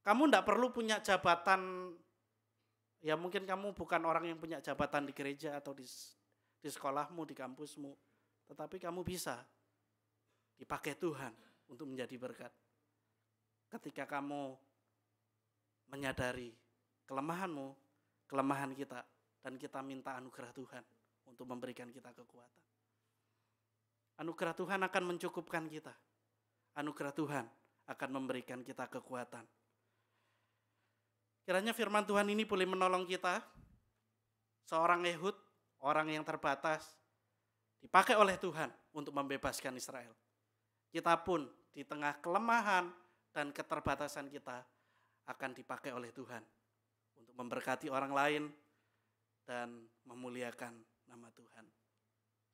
Kamu tidak perlu punya jabatan, ya mungkin kamu bukan orang yang punya jabatan di gereja atau di sekolahmu, di kampusmu, tetapi kamu bisa dipakai Tuhan untuk menjadi berkat. Ketika kamu menyadari kelemahanmu, kelemahan kita, dan kita minta anugerah Tuhan untuk memberikan kita kekuatan. Anugerah Tuhan akan mencukupkan kita. Anugerah Tuhan akan memberikan kita kekuatan. Kiranya firman Tuhan ini boleh menolong kita. Seorang Ehud, orang yang terbatas, dipakai oleh Tuhan untuk membebaskan Israel. Kita pun di tengah kelemahan dan keterbatasan kita akan dipakai oleh Tuhan untuk memberkati orang lain dan memuliakan nama Tuhan.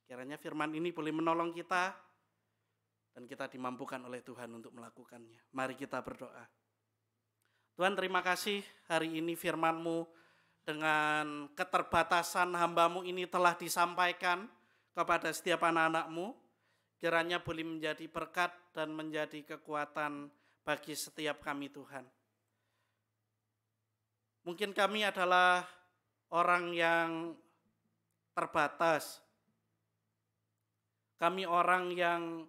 Kiranya firman ini boleh menolong kita dan kita dimampukan oleh Tuhan untuk melakukannya. Mari kita berdoa. Tuhan, terima kasih hari ini firman-Mu dengan keterbatasan hamba-Mu ini telah disampaikan kepada setiap anak-anak-Mu. Kiranya boleh menjadi berkat dan menjadi kekuatan bagi setiap kami, Tuhan. Mungkin kami adalah orang yang terbatas. Kami orang yang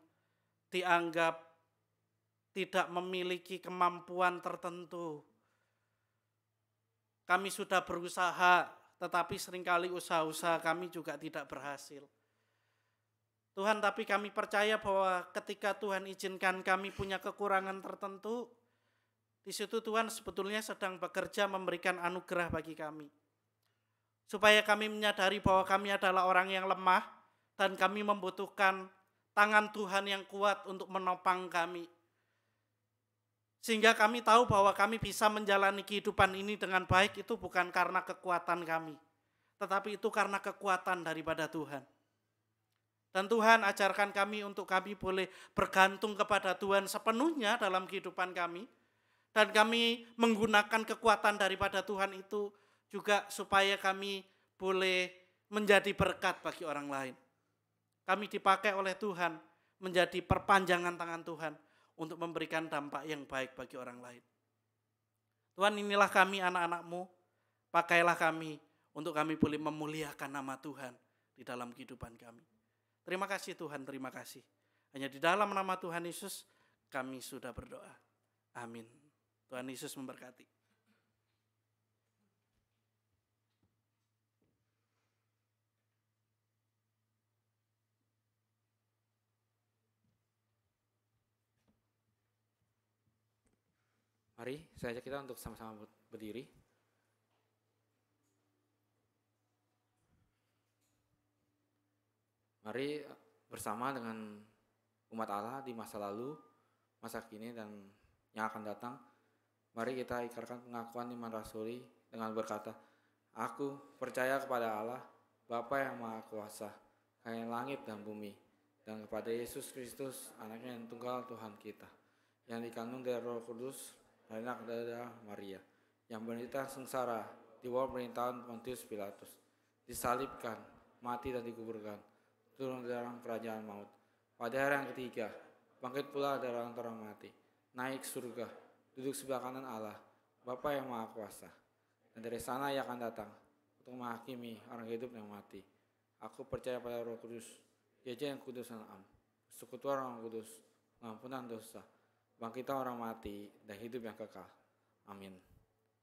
dianggap tidak memiliki kemampuan tertentu. Kami sudah berusaha, tetapi seringkali usaha-usaha kami juga tidak berhasil. Tuhan, tapi kami percaya bahwa ketika Tuhan izinkan kami punya kekurangan tertentu, di situ Tuhan sebetulnya sedang bekerja memberikan anugerah bagi kami. Supaya kami menyadari bahwa kami adalah orang yang lemah dan kami membutuhkan tangan Tuhan yang kuat untuk menopang kami. Sehingga kami tahu bahwa kami bisa menjalani kehidupan ini dengan baik itu bukan karena kekuatan kami, tetapi itu karena kekuatan daripada Tuhan. Dan Tuhan ajarkan kami untuk kami boleh bergantung kepada Tuhan sepenuhnya dalam kehidupan kami. Dan kami menggunakan kekuatan daripada Tuhan itu juga supaya kami boleh menjadi berkat bagi orang lain. Kami dipakai oleh Tuhan menjadi perpanjangan tangan Tuhan untuk memberikan dampak yang baik bagi orang lain. Tuhan, inilah kami anak-anak-Mu, pakailah kami untuk kami boleh memuliakan nama Tuhan di dalam kehidupan kami. Terima kasih Tuhan, terima kasih. Hanya di dalam nama Tuhan Yesus kami sudah berdoa. Amin. Tuhan Yesus memberkati. Mari saya ajak kita untuk sama-sama berdiri. Mari bersama dengan umat Allah di masa lalu, masa kini, dan yang akan datang. Mari kita ikrarkan pengakuan iman rasuli dengan berkata, Aku percaya kepada Allah, Bapa yang Maha Kuasa, Kaya langit dan bumi, dan kepada Yesus Kristus, Anaknya yang tunggal Tuhan kita, yang dikandung dari Roh Kudus, dari anak darah Maria, yang menderita sengsara di bawah pemerintahan Pontius Pilatus, disalibkan, mati dan dikuburkan, turun dalam kerajaan maut. Pada hari yang ketiga, bangkit pula dari antara mati, naik surga, duduk sebelah kanan Allah, Bapa yang Maha Kuasa. Dan dari sana ia akan datang untuk menghakimi orang hidup dan mati. Aku percaya pada Roh Kudus, Gereja yang kudus dan am, persekutuan orang kudus, pengampunan dosa, bangkitan orang mati, dan hidup yang kekal. Amin.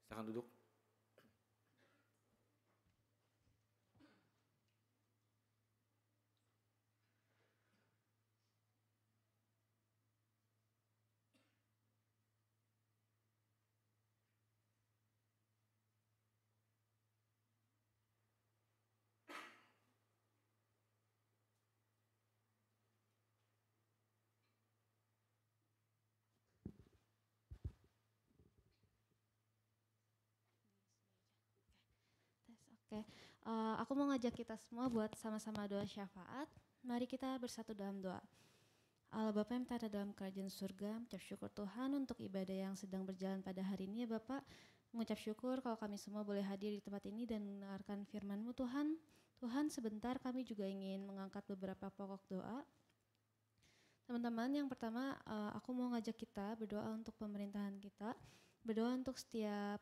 Silakan duduk. Oke, aku mau ngajak kita semua buat sama-sama doa syafaat. Mari kita bersatu dalam doa. Allah Bapa yang berada dalam kerajaan surga, mengucap syukur Tuhan untuk ibadah yang sedang berjalan pada hari ini ya Bapak. Mengucap syukur kalau kami semua boleh hadir di tempat ini dan mendengarkan firman-Mu Tuhan. Tuhan, sebentar kami juga ingin mengangkat beberapa pokok doa. Teman-teman, yang pertama aku mau ngajak kita berdoa untuk pemerintahan kita. Berdoa untuk setiap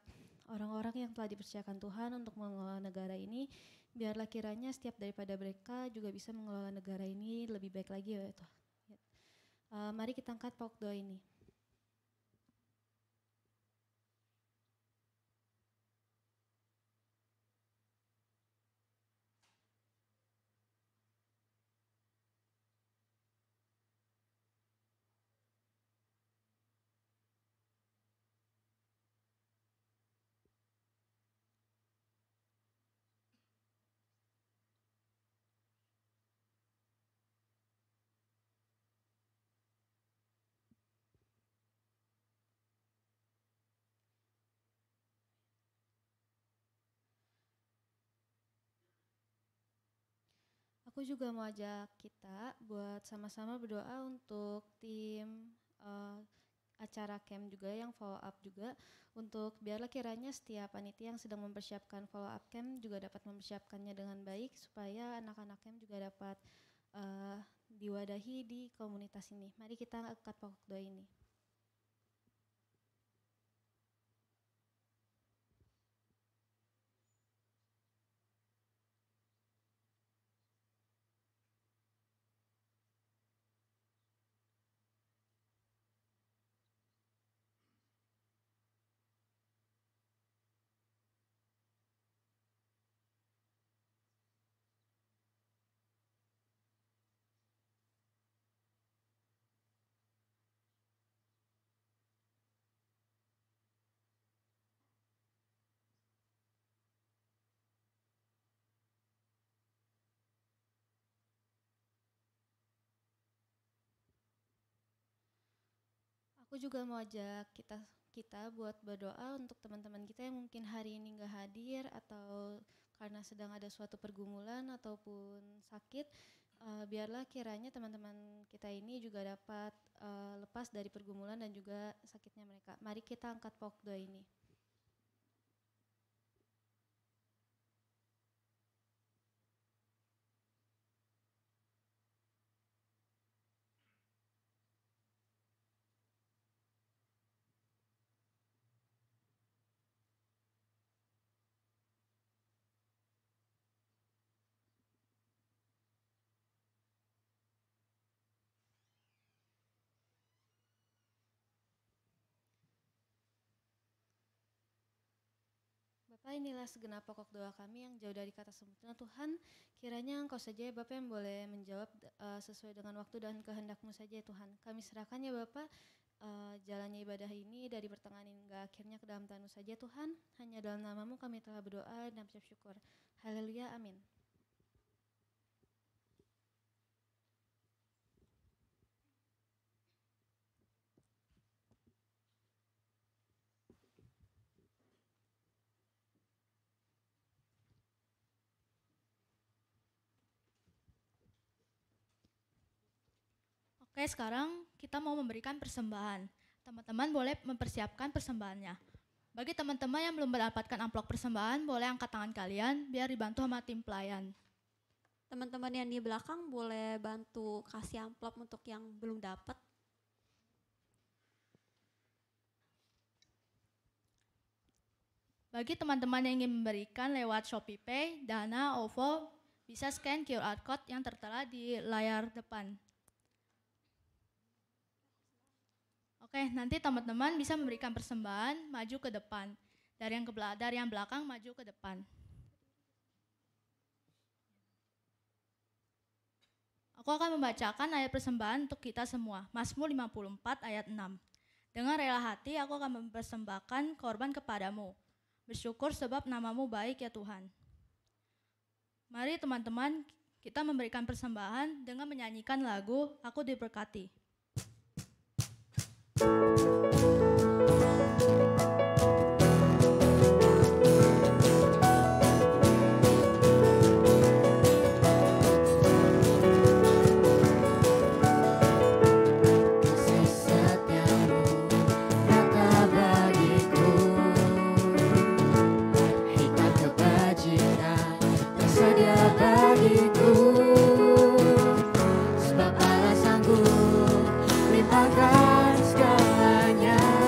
orang-orang yang telah dipercayakan Tuhan untuk mengelola negara ini, biarlah kiranya setiap daripada mereka juga bisa mengelola negara ini lebih baik lagi ya Tuhan. Mari kita angkat pokok doa ini. Aku juga mau ajak kita buat sama-sama berdoa untuk tim acara camp juga yang follow up juga, untuk biarlah kiranya setiap panitia yang sedang mempersiapkan follow up camp juga dapat mempersiapkannya dengan baik supaya anak-anak camp juga dapat diwadahi di komunitas ini. Mari kita angkat pokok doa ini. Aku juga mau ajak kita buat berdoa untuk teman-teman kita yang mungkin hari ini nggak hadir atau karena sedang ada suatu pergumulan ataupun sakit. Biarlah kiranya teman-teman kita ini juga dapat lepas dari pergumulan dan juga sakitnya mereka. Mari kita angkat pokok doa ini. Bapak, inilah segenap pokok doa kami yang jauh dari kata sempurna. Tuhan, kiranya Engkau saja ya Bapak yang boleh menjawab sesuai dengan waktu dan kehendak-Mu saja ya Tuhan. Kami serahkan ya Bapak jalannya ibadah ini dari pertengahan hingga akhirnya ke dalam tangan-Mu saja Tuhan. Hanya dalam nama-Mu kami telah berdoa dan mengucap syukur. Haleluya, amin. Oke, sekarang kita mau memberikan persembahan. Teman-teman boleh mempersiapkan persembahannya. Bagi teman-teman yang belum mendapatkan amplop persembahan, boleh angkat tangan kalian biar dibantu sama tim pelayan. Teman-teman yang di belakang boleh bantu kasih amplop untuk yang belum dapat. Bagi teman-teman yang ingin memberikan lewat ShopeePay, Dana, OVO, bisa scan QR Code yang tertera di layar depan. Oke, nanti teman-teman bisa memberikan persembahan maju ke depan. Dari yang belakang maju ke depan. Aku akan membacakan ayat persembahan untuk kita semua. Mazmur 54 ayat 6. Dengan rela hati aku akan mempersembahkan korban kepadamu. Bersyukur sebab nama-Mu baik ya Tuhan. Mari teman-teman kita memberikan persembahan dengan menyanyikan lagu Aku Diberkati. Bagiku, sebab Allah sanggup limpahkan segalanya.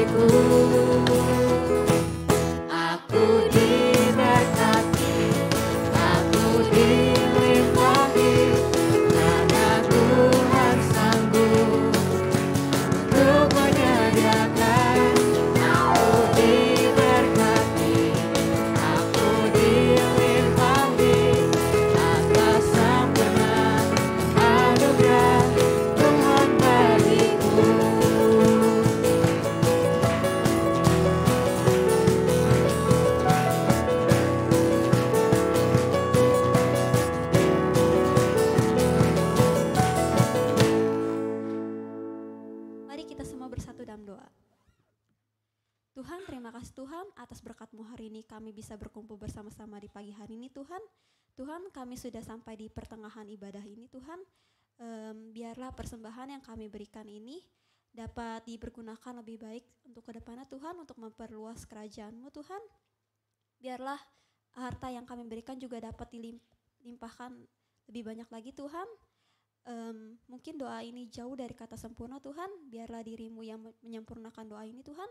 bagiku. Aku diberkati, aku dilimpahi, karena Tuhan sanggup untuk menyediakan. Aku diberkati, aku dilimpahi atas sempurna anugerah Tuhan bagiku. Mari kita semua bersatu dalam doa. Tuhan, terima kasih Tuhan atas berkat-Mu hari ini kami bisa berkumpul bersama-sama di pagi hari ini Tuhan. Tuhan, kami sudah sampai di pertengahan ibadah ini Tuhan. Biarlah persembahan yang kami berikan ini dapat dipergunakan lebih baik untuk ke depannya Tuhan, untuk memperluas kerajaan-Mu Tuhan. Biarlah harta yang kami berikan juga dapat dilimpahkan lebih banyak lagi Tuhan. Mungkin doa ini jauh dari kata sempurna Tuhan, biarlah diri-Mu yang menyempurnakan doa ini Tuhan.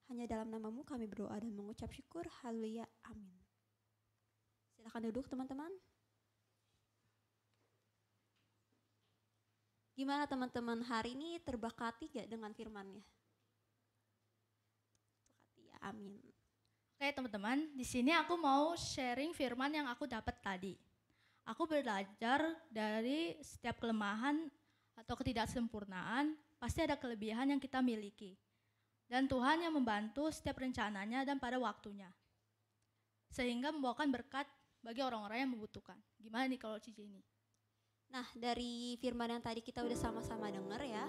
Hanya dalam nama-Mu kami berdoa dan mengucap syukur, haleluya, amin. Silakan duduk teman-teman. Gimana teman-teman hari ini, terberkati gak dengan firman-Nya? Terberkati ya, amin. Oke teman-teman, di sini aku mau sharing firman yang aku dapat tadi. Aku belajar dari setiap kelemahan atau ketidaksempurnaan, pasti ada kelebihan yang kita miliki. Dan Tuhan yang membantu setiap rencananya dan pada waktunya. Sehingga membawakan berkat bagi orang-orang yang membutuhkan. Gimana nih kalau Cici ini? Nah, dari firman yang tadi kita udah sama-sama denger ya,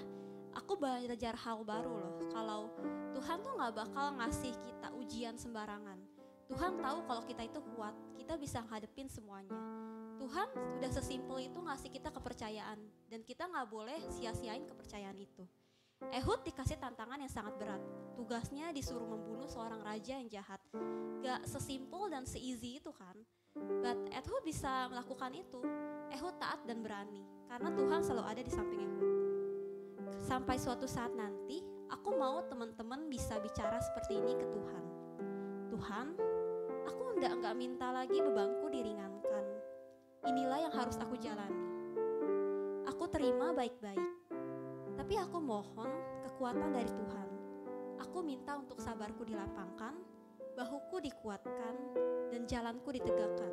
aku belajar hal baru loh. Kalau Tuhan tuh gak bakal ngasih kita ujian sembarangan. Tuhan tahu kalau kita itu kuat, kita bisa ngadepin semuanya. Tuhan sudah sesimpel itu ngasih kita kepercayaan, dan kita gak boleh sia-siain kepercayaan itu. Ehud dikasih tantangan yang sangat berat. Tugasnya disuruh membunuh seorang raja yang jahat. Gak sesimpel dan se-easy itu kan. But Ehud bisa melakukan itu. Ehud taat dan berani, karena Tuhan selalu ada di samping Ehud. Sampai suatu saat nanti, aku mau teman-teman bisa bicara seperti ini ke Tuhan. Tuhan, aku nggak minta lagi bebanku diringankan. Inilah yang harus aku jalani. Aku terima baik-baik. Tapi aku mohon kekuatan dari Tuhan. Aku minta untuk sabarku dilapangkan, bahuku dikuatkan, dan jalanku ditegakkan.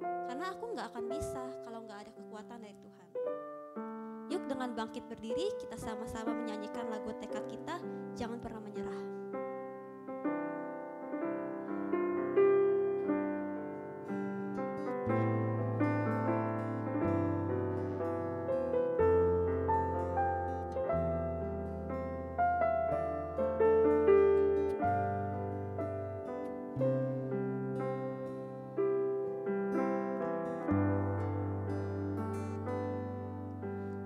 Karena aku gak akan bisa kalau gak ada kekuatan dari Tuhan. Yuk dengan bangkit berdiri, kita sama-sama menyanyikan lagu tekad kita, jangan pernah menyerah.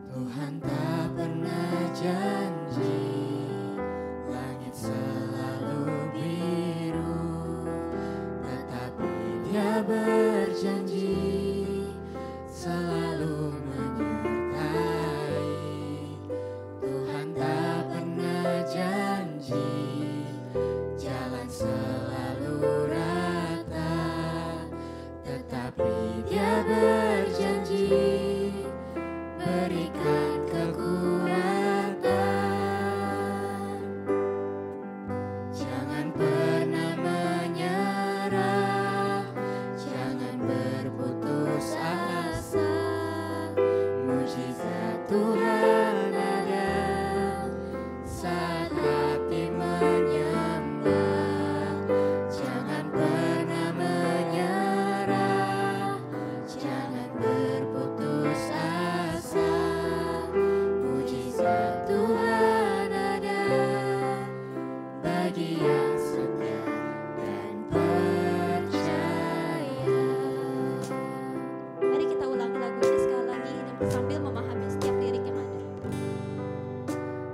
Tuhan tak pernah janji langit selalu biru, tetapi Dia berjanji selalu menyertai. Tuhan tak pernah janji jalan selalu rata, tetapi Dia berjanji berikan kekuatan. Jangan pernah menyerah, jangan berputus asa. Mujizat Tuhan ada saat hati menyembah. Jangan pernah menyerah, jangan berputus asa. Mujizat Tuhan ada bagi yang setia dan percaya. Mari kita ulangi lagu ini sekali lagi dan sambil memahami setiap lirik yang ada.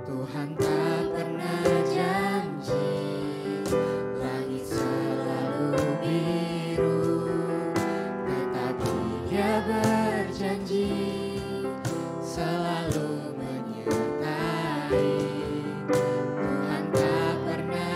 Tuhan tak pernah janji langit selalu biru, tetapi Dia berjanji selalu menyertai. Tuhan tak pernah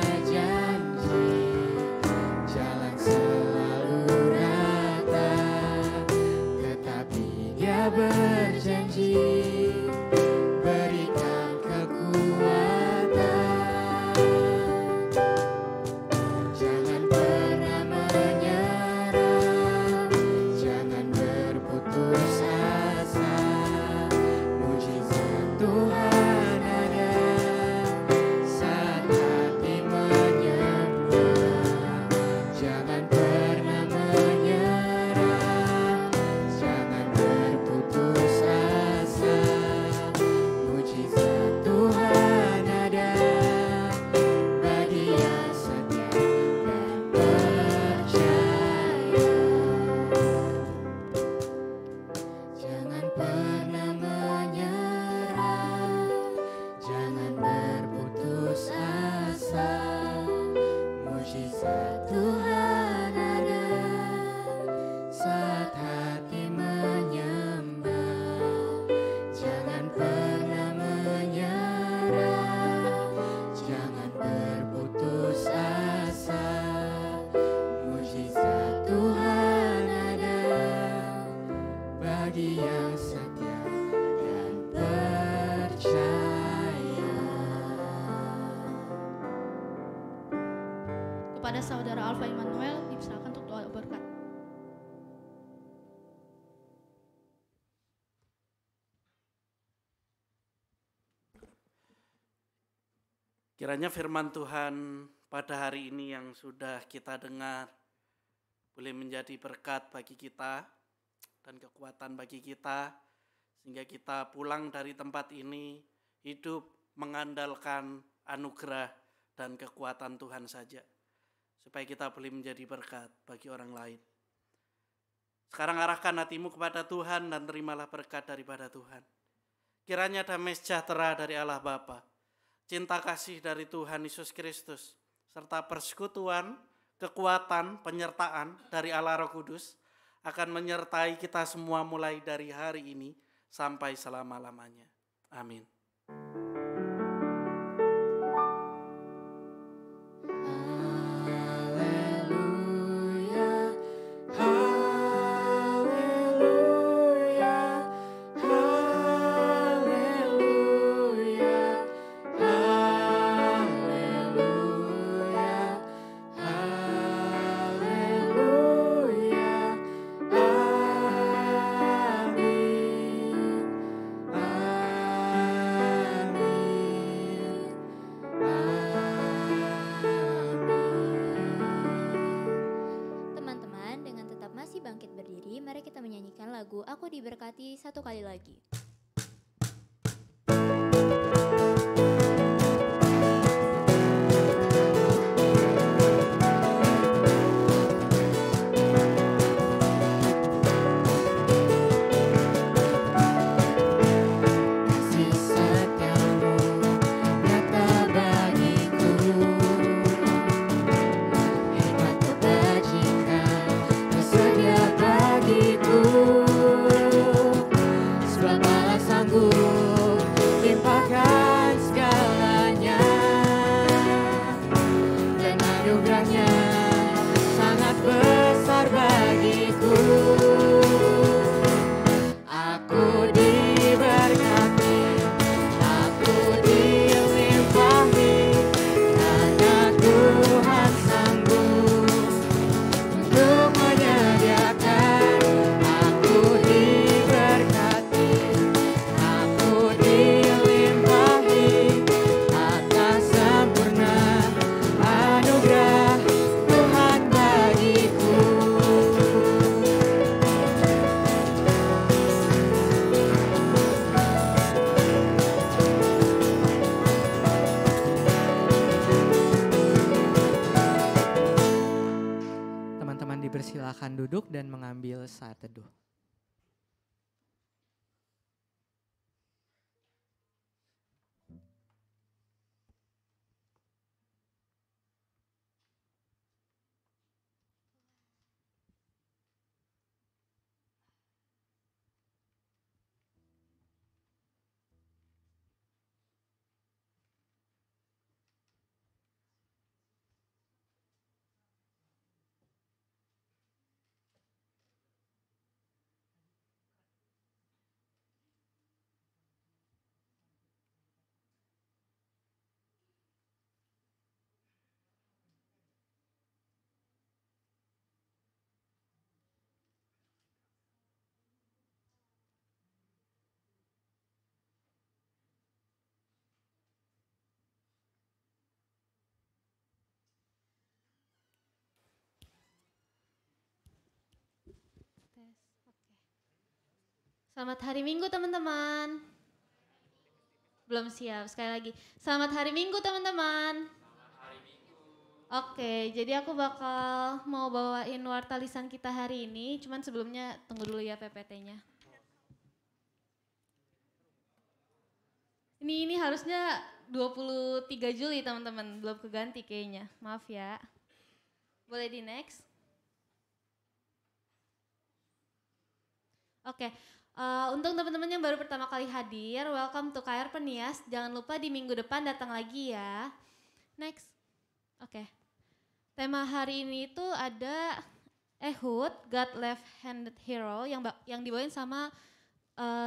kepada saudara Alfa Immanuel dipersilakan untuk doa berkat. Kiranya firman Tuhan pada hari ini yang sudah kita dengar boleh menjadi berkat bagi kita dan kekuatan bagi kita, sehingga kita pulang dari tempat ini hidup mengandalkan anugerah dan kekuatan Tuhan saja, supaya kita boleh menjadi berkat bagi orang lain. Sekarang arahkan hatimu kepada Tuhan dan terimalah berkat daripada Tuhan. Kiranya damai sejahtera dari Allah Bapa, cinta kasih dari Tuhan Yesus Kristus, serta persekutuan, kekuatan, penyertaan dari Allah Roh Kudus akan menyertai kita semua mulai dari hari ini sampai selama-lamanya. Amin. Aku diberkati satu kali lagi. Kasih setiamu nyata bagiku, hebat kebajikan tersedia bagiku. Sebab Allah sanggup limpahkan segalanya, dan anugerahnya sangat besar bagiku. Aku diberkati, aku dilimpahi, karena Tuhan sanggup untuk menyediakan. Aku diberkati, aku dilimpahi atas sempurna anugerah Tuhan bagiku. Teman-teman dipersilakan duduk dan mengambil saat teduh. Selamat hari Minggu teman-teman. Belum siap, sekali lagi. Selamat hari Minggu teman-teman. Oke, jadi aku bakal mau bawain warta lisan kita hari ini. Cuman sebelumnya tunggu dulu ya PPT-nya. Ini harusnya 23 Juli teman-teman, belum keganti kayaknya. Maaf ya. Boleh di next? Oke, untuk teman-teman yang baru pertama kali hadir, welcome to KR Penias. Jangan lupa di minggu depan datang lagi ya. Next. Oke. Tema hari ini itu ada Ehud, God Left-Handed Hero yang dibawain sama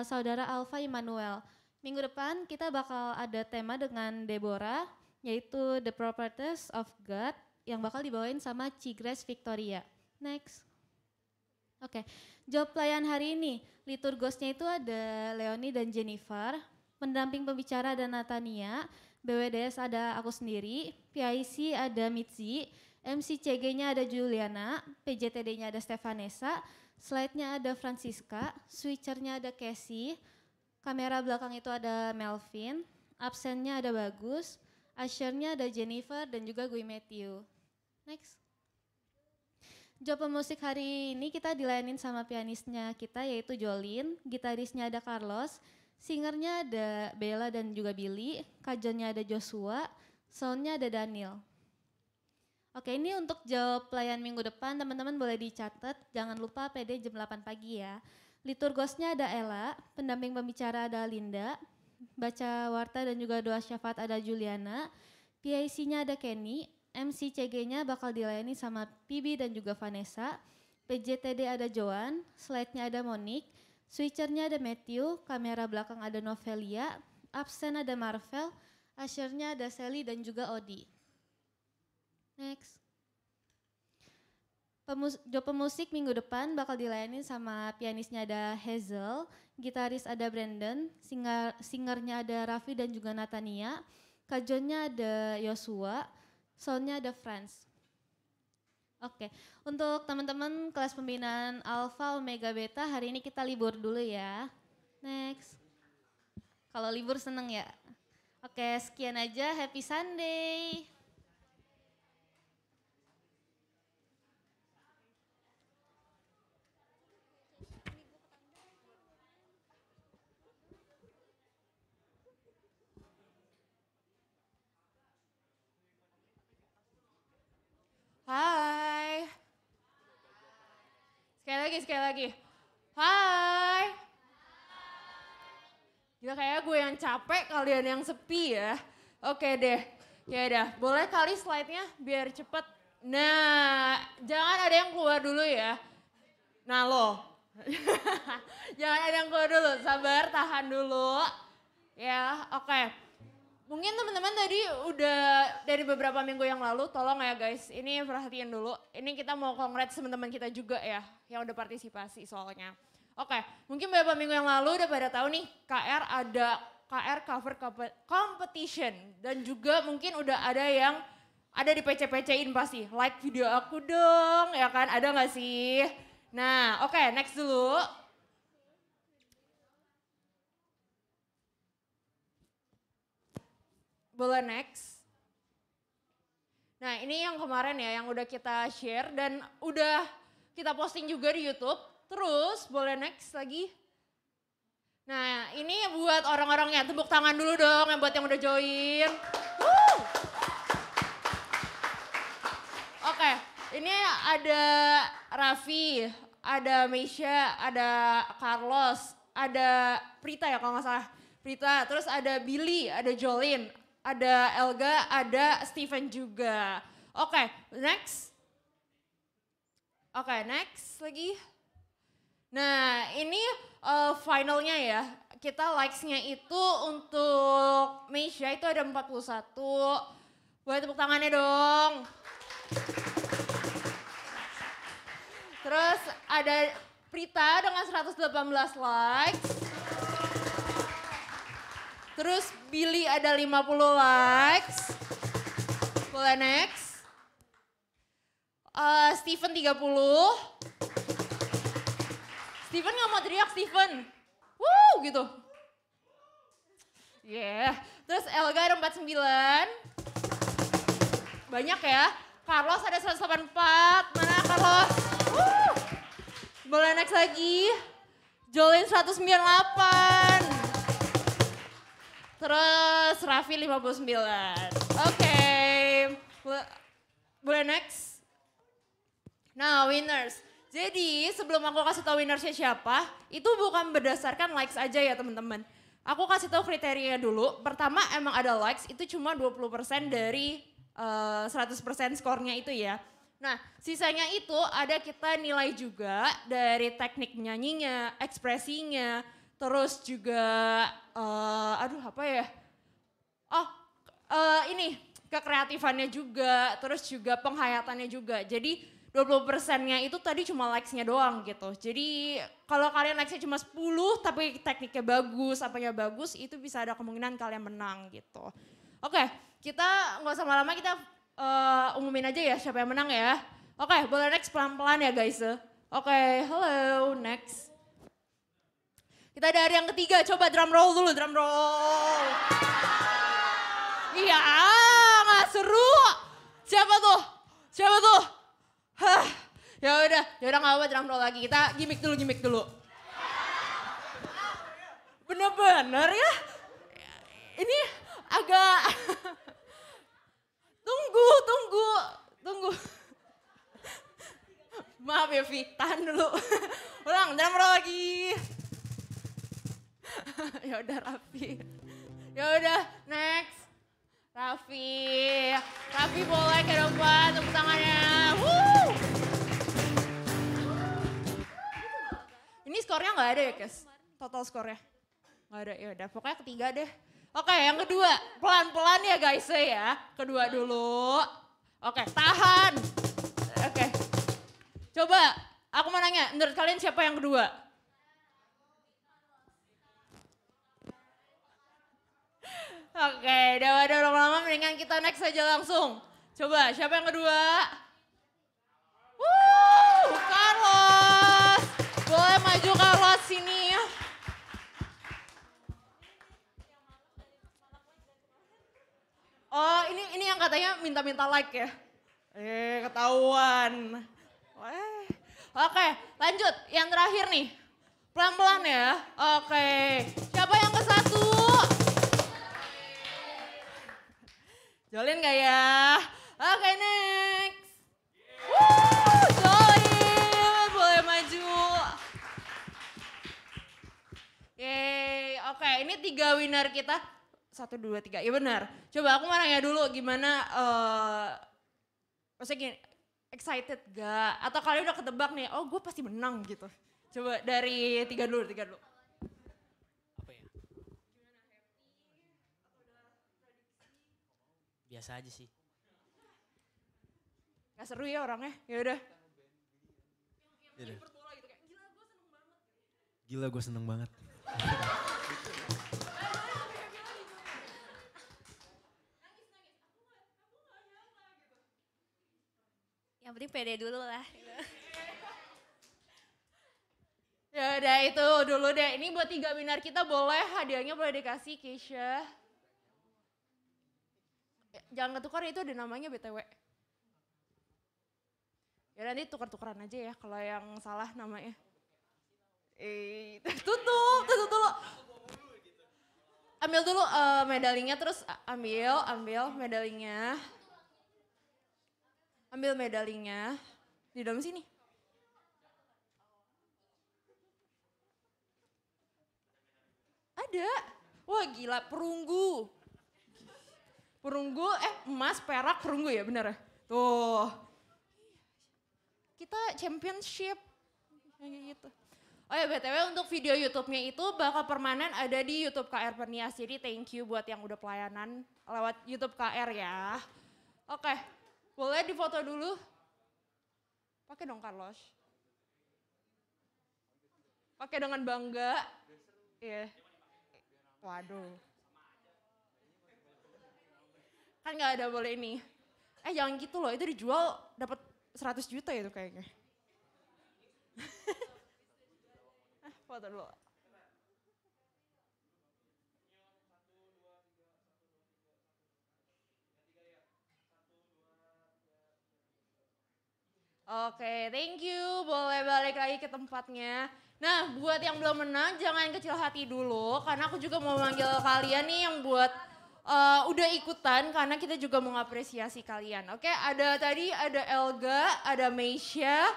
saudara Alfa Immanuel. Minggu depan kita bakal ada tema dengan Deborah, yaitu The Properties of God. yang bakal dibawain sama Cigres Victoria. Next. Oke, job pelayan hari ini. Liturgosnya itu ada Leoni dan Jennifer, pendamping pembicara ada Natania, BWDS ada aku sendiri, PIC ada Mitzi, MCCG-nya ada Juliana, PJTD-nya ada Stefanesa, slide-nya ada Francisca, switcher-nya ada Casey, kamera belakang itu ada Melvin, absennya ada Bagus, usher-nya ada Jennifer dan juga gue Matthew. Next. Job pemusik hari ini kita dilayanin sama pianisnya kita yaitu Jolin, gitarisnya ada Carlos, singernya ada Bella dan juga Billy, kajonnya ada Joshua, soundnya ada Daniel. Oke, ini untuk job pelayan minggu depan, teman-teman boleh dicatat, jangan lupa PD jam 8 pagi ya. Liturgosnya ada Ella, pendamping pembicara ada Linda, baca warta dan juga doa syafaat ada Juliana, PIC-nya ada Kenny, MCCG-nya bakal dilayani sama Pibi dan juga Vanessa, PJTD ada Joan, slide-nya ada Monique, switcher-nya ada Matthew, kamera belakang ada Novelia, absen ada Marvel, usher-nya ada Sally dan juga Odi. Next. Job pemusik minggu depan bakal dilayani sama pianisnya ada Hazel, gitaris ada Brandon, singernya ada Raffi dan juga Natania, kajonnya ada Joshua, soundnya ada Franz. Oke, untuk teman-teman kelas pembinaan Alpha, Omega, Beta hari ini kita libur dulu ya. Next. Kalau libur seneng ya. Oke, sekian aja. Happy Sunday. Hai. Sekali lagi. Hai. Gila kayak gue yang capek, kalian yang sepi ya. Oke deh. Ya udah, boleh kali slide-nya biar cepet. Nah, jangan ada yang keluar dulu ya. Nah lo. Jangan ada yang keluar dulu, sabar, tahan dulu. Ya, oke. Mungkin teman-teman tadi udah dari beberapa minggu yang lalu, tolong ya guys, ini perhatiin dulu. Ini kita mau congrats teman-teman kita juga ya, yang udah partisipasi soalnya. Oke, mungkin beberapa minggu yang lalu udah pada tahu nih, ada KR cover competition. Dan juga mungkin udah ada yang ada di PC-PC-in pasti. Like video aku dong, ya kan, ada gak sih? Nah, oke, next dulu. Boleh next. Nah ini yang kemarin ya yang udah kita share dan udah kita posting juga di YouTube. Terus boleh next lagi. Nah ini buat orang-orangnya, tepuk tangan dulu dong yang buat yang udah join. Oke, ini ada Raffi, ada Meisha, ada Carlos, ada Prita ya kalau nggak salah. Prita, terus ada Billy, ada Jolin. Ada Elga, ada Steven juga. Oke, next. Oke, next lagi. Nah, ini finalnya ya. Kita likes-nya itu untuk Meisha itu ada 41. Boleh tepuk tangannya dong. Terus ada Prita dengan 118 likes. Terus Billy ada 50 likes. Boleh next. Steven 30. Steven gak mau teriak Steven. Wuh gitu. Yeah. Terus Elga ada 49. Banyak ya. Carlos ada 184. Mana Carlos? Boleh next lagi. Jolin 198. Terus Raffi 59. Oke. Boleh next? Nah, winners. Jadi sebelum aku kasih tahu winnersnya siapa, itu bukan berdasarkan likes aja ya teman-teman. Aku kasih tahu kriterianya dulu. Pertama emang ada likes itu cuma 20% dari 100% skornya itu ya. Nah, sisanya itu ada kita nilai juga dari teknik nyanyinya, ekspresinya, terus juga, ini kekreatifannya juga, terus juga penghayatannya juga. Jadi 20%-nya itu tadi cuma likes-nya doang gitu. Jadi kalau kalian likes-nya cuma 10 tapi tekniknya bagus, apanya bagus, itu bisa ada kemungkinan kalian menang gitu. Oke, kita nggak usah lama-lama, kita umumin aja ya siapa yang menang ya. Oke, boleh next pelan-pelan ya guys. Oke, hello, next. Kita dari yang ketiga, coba drum roll dulu, drum roll. Iya, nggak seru. Siapa tuh? Siapa tuh? Hah, ya udah nggak apa-apa drum roll lagi. Kita gimmick dulu. Bener-bener ya. Ini agak tunggu. Maaf ya Vi, tahan dulu. Ulang, drum roll lagi. Ya udah Raffi. Ya udah, next. Raffi boleh ke depan, tepuk tangannya. Woo! Ini skornya nggak ada ya, Kes? Total skornya nggak ada. Ya udah, pokoknya ketiga deh. Oke, yang kedua, pelan-pelan ya guys ya. Kedua dulu. Oke, tahan. Oke, coba aku mau nanya, menurut kalian siapa yang kedua? Oke, udah lama-lama mendingan kita next aja langsung. Coba, siapa yang kedua? Carlos. Boleh maju Carlos sini. Oh, ini yang katanya minta-minta like ya? Ketahuan. Oke, lanjut. Yang terakhir nih. Pelan-pelan ya. Oke, siapa yang ke satu? Jolin gak ya? Oke, next. Jolin, boleh maju. Yeay, oke ini 3 winner kita. 1, 2, 3, ya benar. Coba aku mau nanya dulu gimana, maksudnya gini, excited gak? Atau kalian udah ketebak nih, oh gue pasti menang gitu. Coba dari 3 dulu. Apa ya? Biasa aja sih. Gak seru ya orangnya, ya udah. Gila gue seneng banget. Yang penting pede dulu lah. Ya udah itu dulu deh. Ini buat 3 winner kita boleh hadiahnya boleh dikasih Keisha. Jangan ketukar itu ada namanya BTW. Ya nanti tukar-tukaran aja ya kalau yang salah namanya. Tutup dulu. Ambil dulu medalinya terus ambil medalinya. Ambil medalinya di dalam sini. Ada. Wah gila perunggu. Emas, perak, perunggu ya bener ya? Tuh. Kita championship. Kayak gitu. Oh ya BTW untuk video YouTube-nya itu bakal permanen ada di YouTube KR Pernias. Jadi thank you buat yang udah pelayanan lewat YouTube KR ya. Oke, boleh difoto dulu. Pakai dong Carlos. Pakai dengan bangga. Iya. Waduh. Kan gak ada boleh ini. Jangan gitu loh, itu dijual dapat 100 juta itu kayaknya. Foto dulu. Oke, thank you. Boleh balik lagi ke tempatnya. Nah, buat yang belum menang jangan kecil hati dulu karena aku juga mau manggil kalian nih yang buat udah ikutan karena kita juga mau ngapresiasi kalian. Oke, ada Elga, ada Meisha,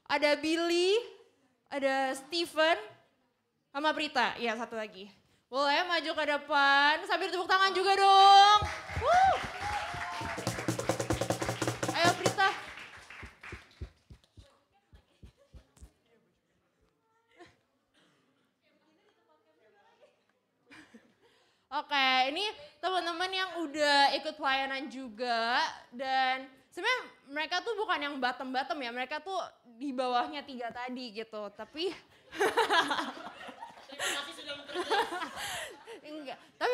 ada Billy, ada Steven, sama Prita. Ya, satu lagi. Boleh maju ke depan sambil tepuk tangan juga dong. Ayo Prita. Oke, ini teman-teman yang udah ikut pelayanan juga. Dan sebenarnya mereka tuh bukan yang bottom-bottom ya, mereka tuh di bawahnya 3 tadi gitu. Tapi enggak, tapi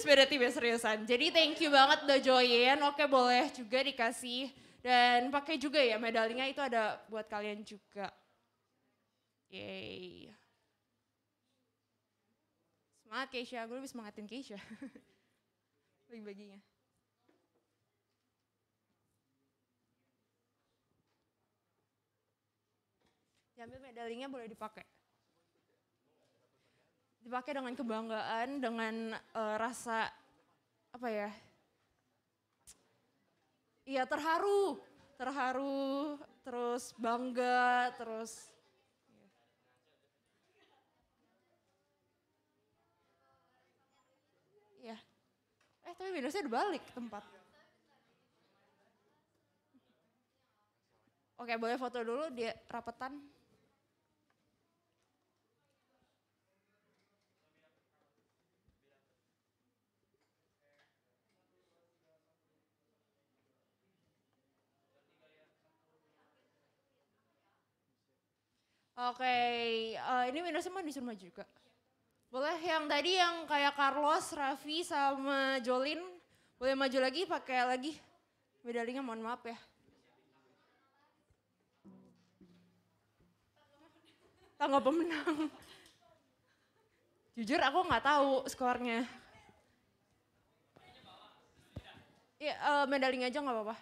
beda tipis seriusan. Jadi thank you banget udah join. Oke, boleh juga dikasih dan pakai juga ya medalinya, itu ada buat kalian juga. Yeay. Semangat Keisha, gue lebih semangatin Keisha. Bagi-baginya. Diambil medalinya, boleh dipakai. Dipakai dengan kebanggaan, dengan rasa apa ya? Iya, terharu, terus bangga, terus ya. Tapi minusnya udah balik ke tempat. Oke, boleh foto dulu di rapetan. Oke, ini minusnya mau disuruh maju juga. Boleh yang tadi yang kayak Carlos, Raffi sama Jolin, boleh maju lagi, pakai lagi medalinya, mohon maaf ya. Tanggal pemenang. Jujur aku nggak tahu skornya. Ya, medalinya aja nggak apa-apa.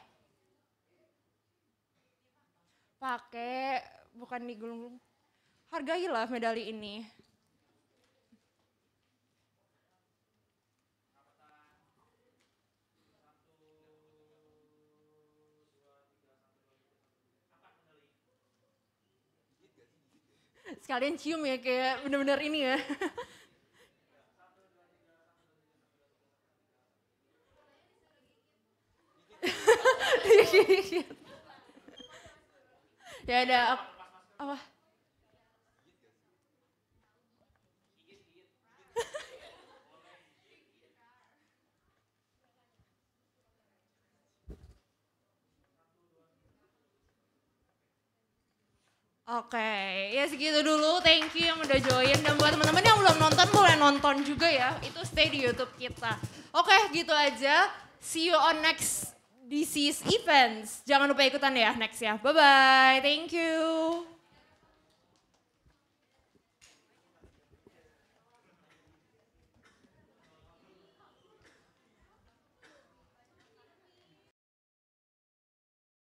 Pakai, bukan digulung-gulung. Hargailah medali ini. Sekalian cium ya, kayak bener-bener ini ya. Ya ada apa? Oke, ya segitu dulu. Thank you yang udah join. Dan buat teman-teman yang belum nonton, boleh nonton juga ya. Itu stay di YouTube kita. Oke, gitu aja. See you on next DC's events. Jangan lupa ikutan ya next ya. Bye-bye. Thank you.